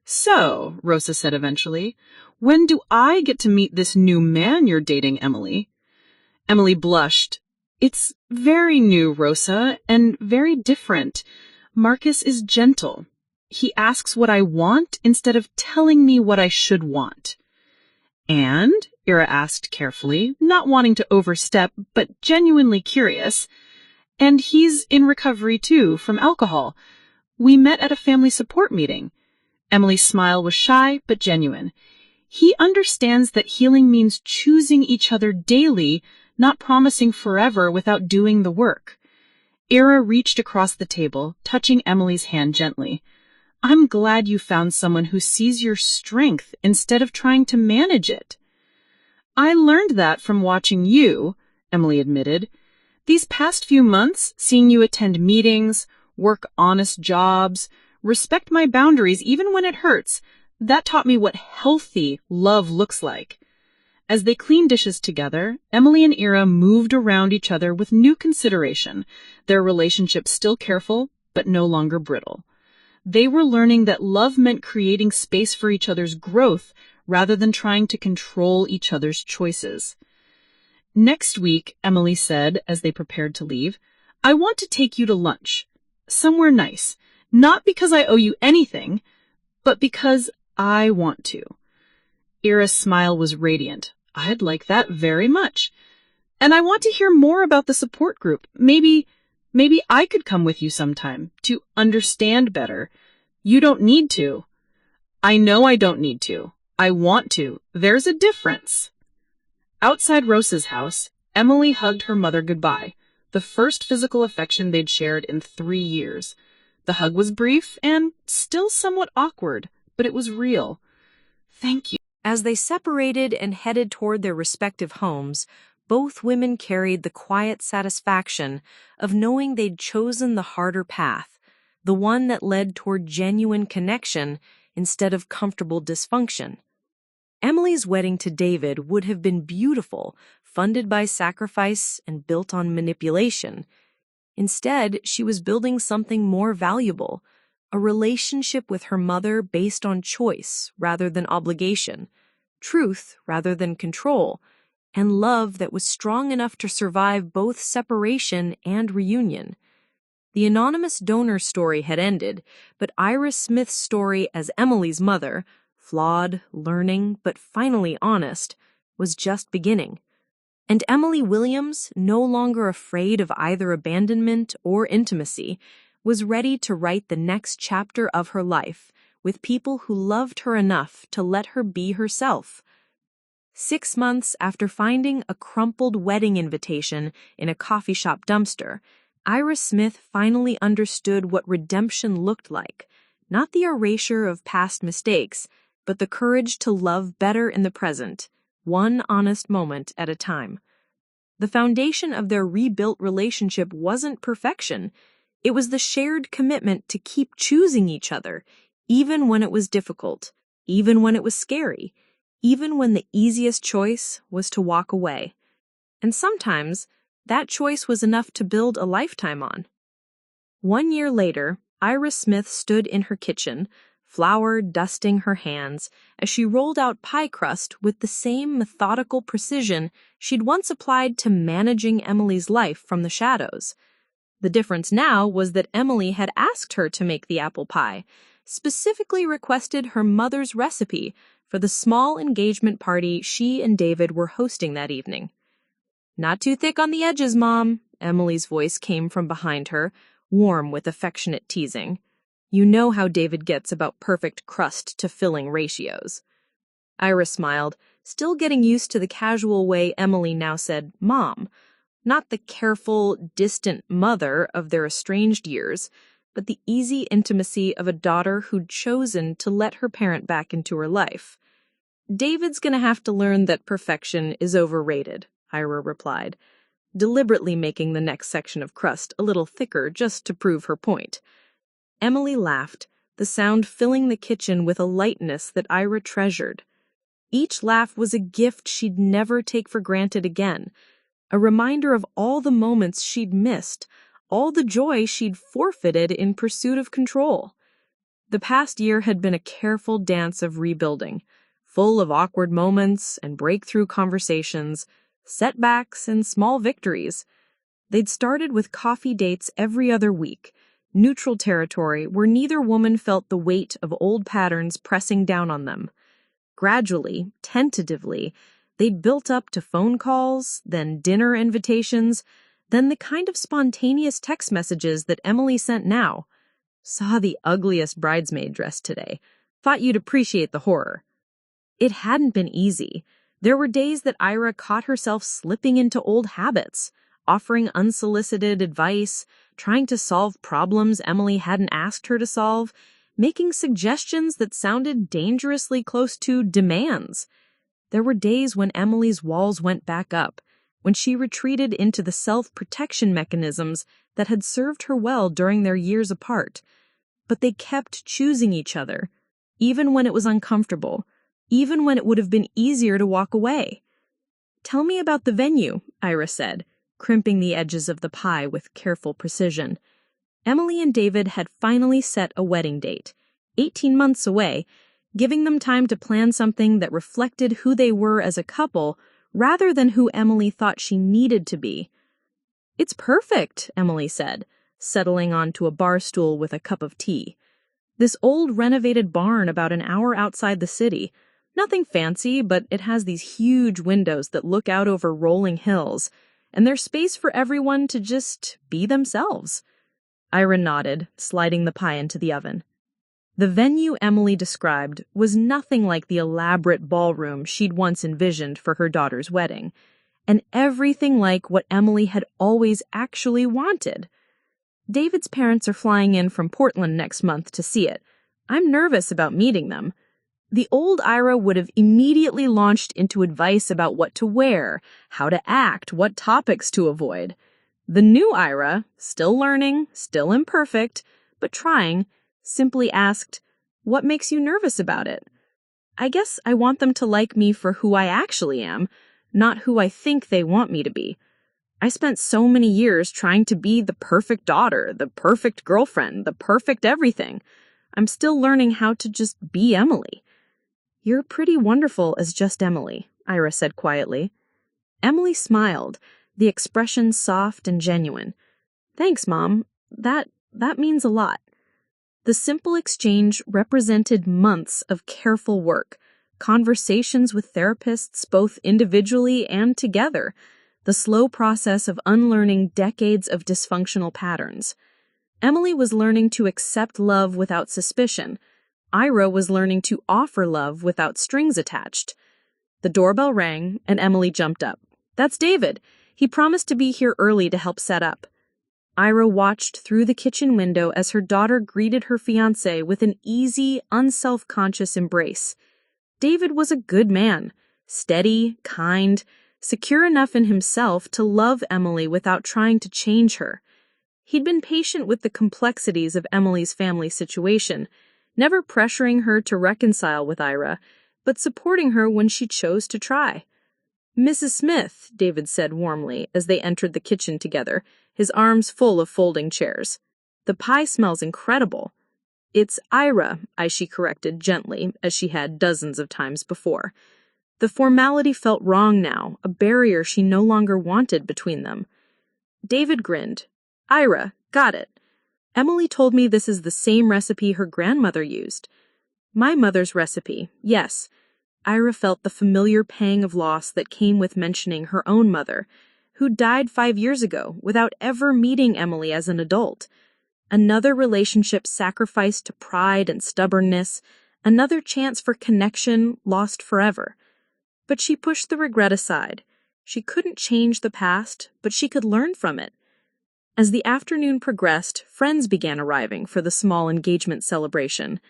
So, Rosa said eventually, when do I get to meet this new man you're dating, Emily? Emily blushed. It's very new, Rosa, and very different. Marcus is gentle. He asks what I want instead of telling me what I should want. And, Ira asked carefully, not wanting to overstep, but genuinely curious, and he's in recovery too, from alcohol. We met at a family support meeting. Emily's smile was shy, but genuine. He understands that healing means choosing each other daily, not promising forever without doing the work. Ira reached across the table, touching Emily's hand gently. I'm glad you found someone who sees your strength instead of trying to manage it. I learned that from watching you, Emily admitted. These past few months, seeing you attend meetings, work honest jobs, respect my boundaries even when it hurts, that taught me what healthy love looks like. As they cleaned dishes together, Emily and Ira moved around each other with new consideration, their relationship still careful, but no longer brittle. They were learning that love meant creating space for each other's growth rather than trying to control each other's choices. Next week, Emily said as they prepared to leave, I want to take you to lunch. Somewhere nice. Not because I owe you anything, but because I want to. Ira's smile was radiant. I'd like that very much. And I want to hear more about the support group. Maybe I could come with you sometime to understand better. You don't need to. I know I don't need to. I want to. There's a difference. Outside Rosa's house, Emily hugged her mother goodbye, the first physical affection they'd shared in 3 years. The hug was brief and still somewhat awkward, but it was real. Thank you. As they separated and headed toward their respective homes, both women carried the quiet satisfaction of knowing they'd chosen the harder path, the one that led toward genuine connection instead of comfortable dysfunction. Emily's wedding to David would have been beautiful, funded by sacrifice and built on manipulation. Instead, she was building something more valuable, a relationship with her mother based on choice rather than obligation, truth rather than control, and love that was strong enough to survive both separation and reunion. The anonymous donor story had ended, but Iris Smith's story as Emily's mother, flawed, learning, but finally honest, was just beginning. And Emily Williams, no longer afraid of either abandonment or intimacy, was ready to write the next chapter of her life with people who loved her enough to let her be herself. 6 months after finding a crumpled wedding invitation in a coffee shop dumpster, Iris Smith finally understood what redemption looked like, not the erasure of past mistakes, but the courage to love better in the present, one honest moment at a time. The foundation of their rebuilt relationship wasn't perfection. It was the shared commitment to keep choosing each other, even when it was difficult, even when it was scary, even when the easiest choice was to walk away. And sometimes, that choice was enough to build a lifetime on. 1 year later, Iris Smith stood in her kitchen, flour dusting her hands, as she rolled out pie crust with the same methodical precision she'd once applied to managing Emily's life from the shadows. The difference now was that Emily had asked her to make the apple pie, specifically requested her mother's recipe for the small engagement party she and David were hosting that evening. Not too thick on the edges, Mom, Emily's voice came from behind her, warm with affectionate teasing. You know how David gets about perfect crust to filling ratios. Iris smiled, still getting used to the casual way Emily now said Mom, not the careful, distant mother of their estranged years, but the easy intimacy of a daughter who'd chosen to let her parent back into her life. David's gonna have to learn that perfection is overrated, Ira replied, deliberately making the next section of crust a little thicker just to prove her point. Emily laughed, the sound filling the kitchen with a lightness that Ira treasured. Each laugh was a gift she'd never take for granted again, a reminder of all the moments she'd missed, all the joy she'd forfeited in pursuit of control. The past year had been a careful dance of rebuilding, full of awkward moments and breakthrough conversations, setbacks and small victories. They'd started with coffee dates every other week, neutral territory where neither woman felt the weight of old patterns pressing down on them. Gradually, tentatively, they'd built up to phone calls, then dinner invitations, then the kind of spontaneous text messages that Emily sent now. Saw the ugliest bridesmaid dress today. Thought you'd appreciate the horror. It hadn't been easy. There were days that Ira caught herself slipping into old habits, offering unsolicited advice, trying to solve problems Emily hadn't asked her to solve, making suggestions that sounded dangerously close to demands. There were days when Emily's walls went back up, when she retreated into the self-protection mechanisms that had served her well during their years apart. But they kept choosing each other, even when it was uncomfortable, even when it would have been easier to walk away. "Tell me about the venue," Ira said, crimping the edges of the pie with careful precision. Emily and David had finally set a wedding date, 18 months away, giving them time to plan something that reflected who they were as a couple rather than who Emily thought she needed to be. "It's perfect," Emily said, settling onto a bar stool with a cup of tea. "This old renovated barn about an hour outside the city. Nothing fancy, but it has these huge windows that look out over rolling hills, and there's space for everyone to just be themselves." Ira nodded, sliding the pie into the oven. The venue Emily described was nothing like the elaborate ballroom she'd once envisioned for her daughter's wedding, and everything like what Emily had always actually wanted. "David's parents are flying in from Portland next month to see it. I'm nervous about meeting them." The old Ira would have immediately launched into advice about what to wear, how to act, what topics to avoid. The new Ira, still learning, still imperfect, but trying, simply asked, "What makes you nervous about it?" "I guess I want them to like me for who I actually am, not who I think they want me to be. I spent so many years trying to be the perfect daughter, the perfect girlfriend, the perfect everything. I'm still learning how to just be Emily." "You're pretty wonderful as just Emily," Ira said quietly. Emily smiled, the expression soft and genuine. "Thanks, Mom. That means a lot." The simple exchange represented months of careful work, conversations with therapists both individually and together, the slow process of unlearning decades of dysfunctional patterns. Emily was learning to accept love without suspicion. Ira was learning to offer love without strings attached. The doorbell rang, and Emily jumped up. "That's David. He promised to be here early to help set up." Ira watched through the kitchen window as her daughter greeted her fiancé with an easy, unself-conscious embrace. David was a good man, steady, kind, secure enough in himself to love Emily without trying to change her. He'd been patient with the complexities of Emily's family situation, never pressuring her to reconcile with Ira, but supporting her when she chose to try. "Mrs. Smith," David said warmly as they entered the kitchen together, his arms full of folding chairs. "The pie smells incredible." "It's Ira," she corrected gently, as she had dozens of times before. The formality felt wrong now, a barrier she no longer wanted between them. David grinned. "Ira, got it. Emily told me this is the same recipe her grandmother used." "My mother's recipe, yes." Ira felt the familiar pang of loss that came with mentioning her own mother, who died 5 years ago without ever meeting Emily as an adult. Another relationship sacrificed to pride and stubbornness, another chance for connection lost forever. But she pushed the regret aside. She couldn't change the past, but she could learn from it. As the afternoon progressed, friends began arriving for the small engagement celebration.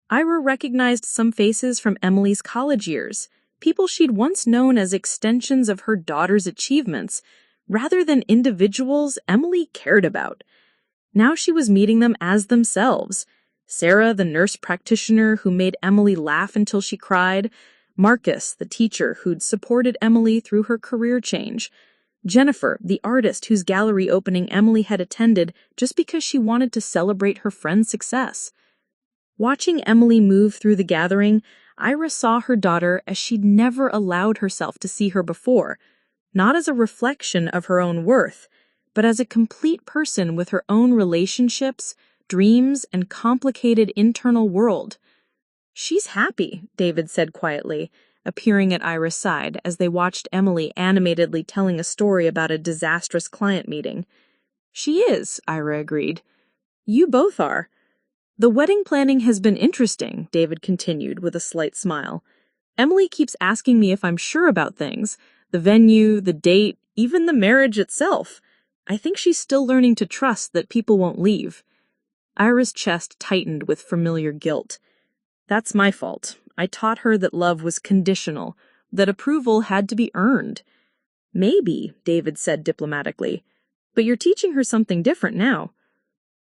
Ira recognized some faces from Emily's college years, people she'd once known as extensions of her daughter's achievements, rather than individuals Emily cared about. Now she was meeting them as themselves. Sarah, the nurse practitioner who made Emily laugh until she cried, Marcus, the teacher who'd supported Emily through her career change, Jennifer, the artist whose gallery opening Emily had attended just because she wanted to celebrate her friend's success. Watching Emily move through the gathering, Ira saw her daughter as she'd never allowed herself to see her before, not as a reflection of her own worth, but as a complete person with her own relationships, dreams, and complicated internal world. "She's happy," David said quietly, appearing at Ira's side as they watched Emily animatedly telling a story about a disastrous client meeting. "She is," Ira agreed. "You both are." "The wedding planning has been interesting," David continued with a slight smile. "Emily keeps asking me if I'm sure about things, the venue, the date, even the marriage itself. I think she's still learning to trust that people won't leave." Ira's chest tightened with familiar guilt. "That's my fault. I taught her that love was conditional, that approval had to be earned." "Maybe," David said diplomatically, "but you're teaching her something different now."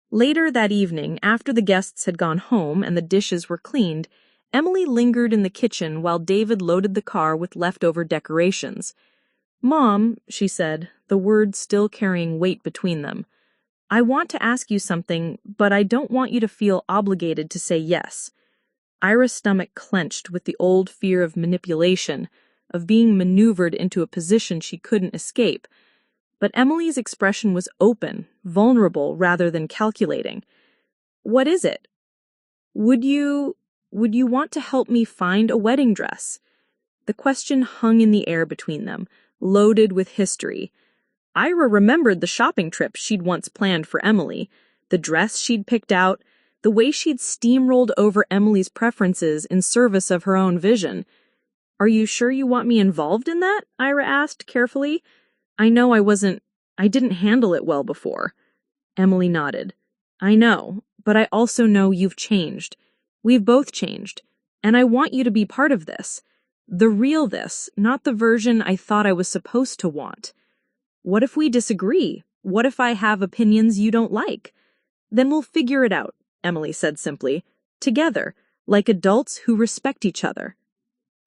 Later that evening, after the guests had gone home and the dishes were cleaned, Emily lingered in the kitchen while David loaded the car with leftover decorations. "Mom," she said, the words still carrying weight between them, "I want to ask you something, but I don't want you to feel obligated to say yes." Ira's stomach clenched with the old fear of manipulation, of being maneuvered into a position she couldn't escape. But Emily's expression was open, vulnerable rather than calculating. "What is it?" Would you want to help me find a wedding dress?" The question hung in the air between them, loaded with history. Ira remembered the shopping trip she'd once planned for Emily, the dress she'd picked out, the way she'd steamrolled over Emily's preferences in service of her own vision. "Are you sure you want me involved in that?" Ira asked carefully. "I know I didn't handle it well before." Emily nodded. "I know, but I also know you've changed. We've both changed, and I want you to be part of this. The real this, not the version I thought I was supposed to want. What if we disagree? What if I have opinions you don't like? Then we'll figure it out," Emily said simply, "together, like adults who respect each other."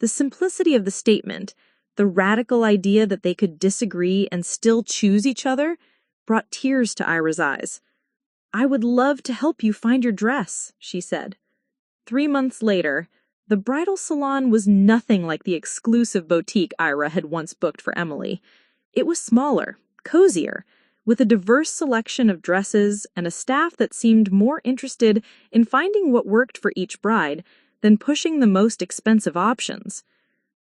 The simplicity of the statement, the radical idea that they could disagree and still choose each other, brought tears to Ira's eyes. "I would love to help you find your dress," she said. 3 months later, the bridal salon was nothing like the exclusive boutique Ira had once booked for Emily. It was smaller, cozier, with a diverse selection of dresses and a staff that seemed more interested in finding what worked for each bride than pushing the most expensive options.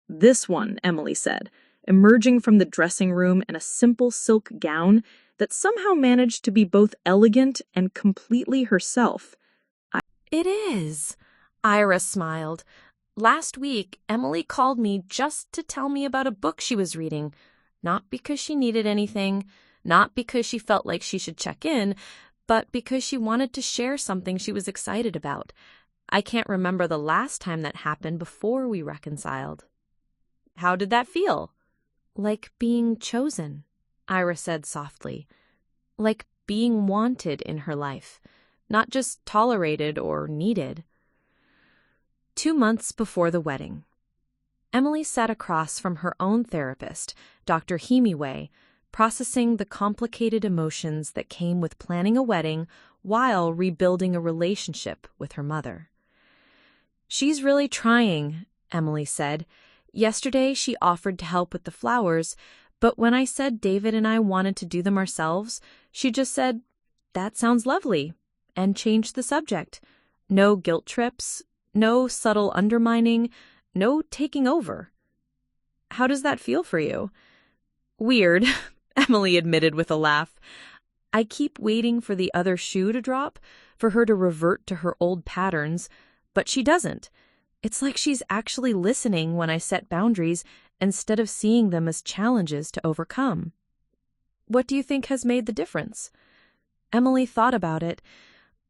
"This one," Emily said, emerging from the dressing room in a simple silk gown that somehow managed to be both elegant and completely herself. "It is," Ira smiled. "Last week, Emily called me just to tell me about a book she was reading. Not because she needed anything, not because she felt like she should check in, but because she wanted to share something she was excited about. I can't remember the last time that happened before we reconciled." "How did that feel?" "Like being chosen," Ira said softly. "Like being wanted in her life, not just tolerated or needed." 2 months before the wedding, Emily sat across from her own therapist, Dr. Hemingway, processing the complicated emotions that came with planning a wedding while rebuilding a relationship with her mother. "She's really trying," Emily said. "Yesterday she offered to help with the flowers, but when I said David and I wanted to do them ourselves, she just said, 'That sounds lovely,' and changed the subject. No guilt trips, no subtle undermining, no taking over." "How does that feel for you?" "Weird," Emily admitted with a laugh. "I keep waiting for the other shoe to drop, for her to revert to her old patterns, but she doesn't. It's like she's actually listening when I set boundaries instead of seeing them as challenges to overcome." "What do you think has made the difference?" Emily thought about it.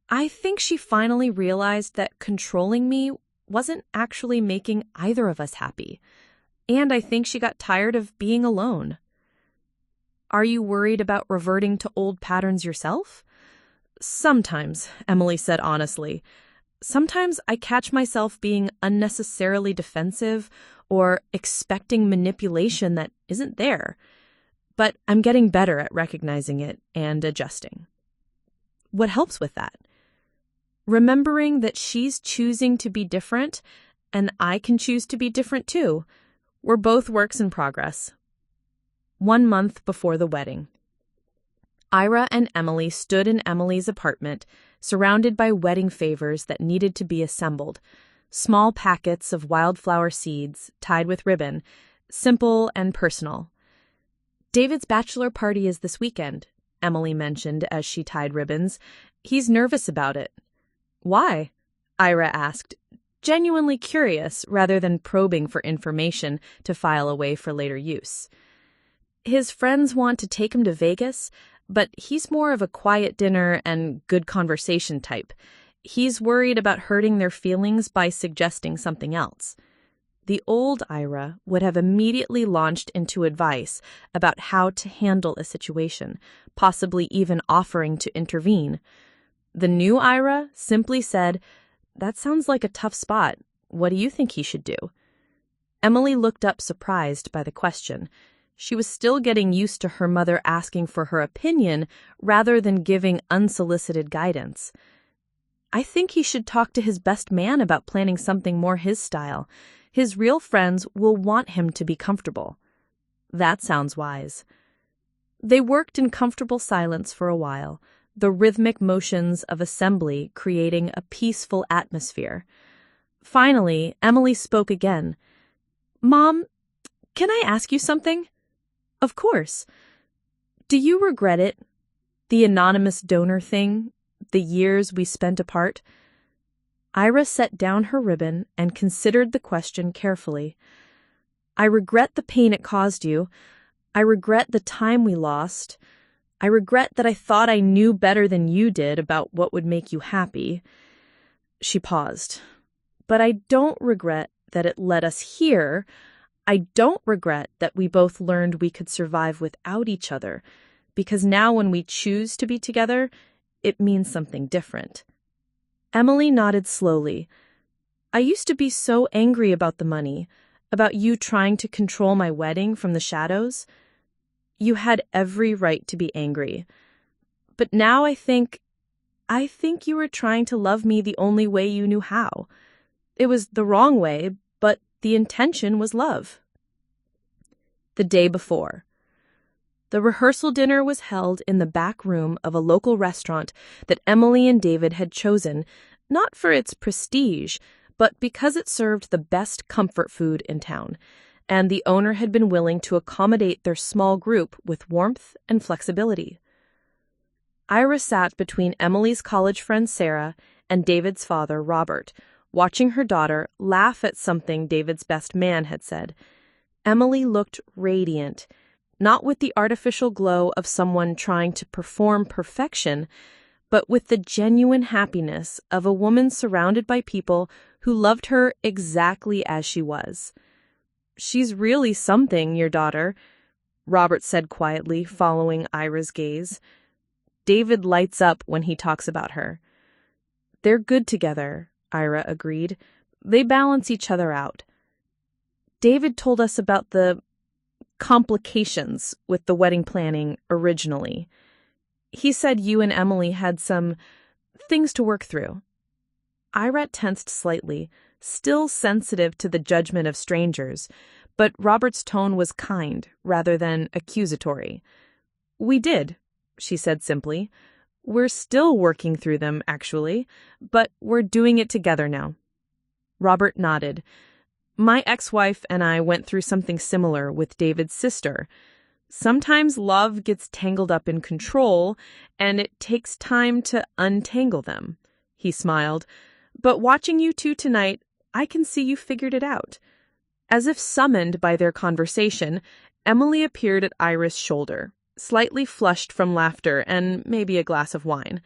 "I think she finally realized that controlling me wasn't actually making either of us happy. And I think she got tired of being alone." "Are you worried about reverting to old patterns yourself?" "Sometimes," Emily said honestly. "Sometimes I catch myself being unnecessarily defensive or expecting manipulation that isn't there. But I'm getting better at recognizing it and adjusting." "What helps with that?" "Remembering that she's choosing to be different and I can choose to be different too. We're both works in progress." 1 month before the wedding. Ira and Emily stood in Emily's apartment, surrounded by wedding favors that needed to be assembled. Small packets of wildflower seeds tied with ribbon, simple and personal. "David's bachelor party is this weekend," Emily mentioned as she tied ribbons. "He's nervous about it." "Why?" Ira asked, genuinely curious rather than probing for information to file away for later use. "His friends want to take him to Vegas, but he's more of a quiet dinner and good conversation type. He's worried about hurting their feelings by suggesting something else." The old Ira would have immediately launched into advice about how to handle a situation, possibly even offering to intervene. The new Ira simply said, "That sounds like a tough spot. What do you think he should do?" Emily looked up surprised by the question. She was still getting used to her mother asking for her opinion rather than giving unsolicited guidance. "I think he should talk to his best man about planning something more his style. His real friends will want him to be comfortable." "That sounds wise." They worked in comfortable silence for a while, the rhythmic motions of assembly creating a peaceful atmosphere. Finally, Emily spoke again. "Mom, can I ask you something?" "Of course." "Do you regret it? The anonymous donor thing? The years we spent apart?" Ira set down her ribbon and considered the question carefully. "I regret the pain it caused you. I regret the time we lost. I regret that I thought I knew better than you did about what would make you happy." She paused. "But I don't regret that it led us here. I don't regret that we both learned we could survive without each other, because now when we choose to be together, it means something different." Emily nodded slowly. "I used to be so angry about the money, about you trying to control my wedding from the shadows. You had every right to be angry. But now I think you were trying to love me the only way you knew how. It was the wrong way, but the intention was love." The day before. The rehearsal dinner was held in the back room of a local restaurant that Emily and David had chosen, not for its prestige, but because it served the best comfort food in town, and the owner had been willing to accommodate their small group with warmth and flexibility. Ira sat between Emily's college friend Sarah and David's father, Robert, watching her daughter laugh at something David's best man had said. Emily looked radiant, not with the artificial glow of someone trying to perform perfection, but with the genuine happiness of a woman surrounded by people who loved her exactly as she was. "She's really something, your daughter," Robert said quietly, following Ira's gaze. "David lights up when he talks about her." "They're good together," Ira agreed. "They balance each other out." "David told us about the complications with the wedding planning originally. He said you and Emily had some things to work through." Ira tensed slightly, still sensitive to the judgment of strangers, but Robert's tone was kind rather than accusatory. "We did," she said simply. "We're still working through them, actually, but we're doing it together now." Robert nodded. "My ex-wife and I went through something similar with David's sister. Sometimes love gets tangled up in control, and it takes time to untangle them." He smiled. "But watching you two tonight, I can see you figured it out." As if summoned by their conversation, Emily appeared at Ira's shoulder, slightly flushed from laughter and maybe a glass of wine.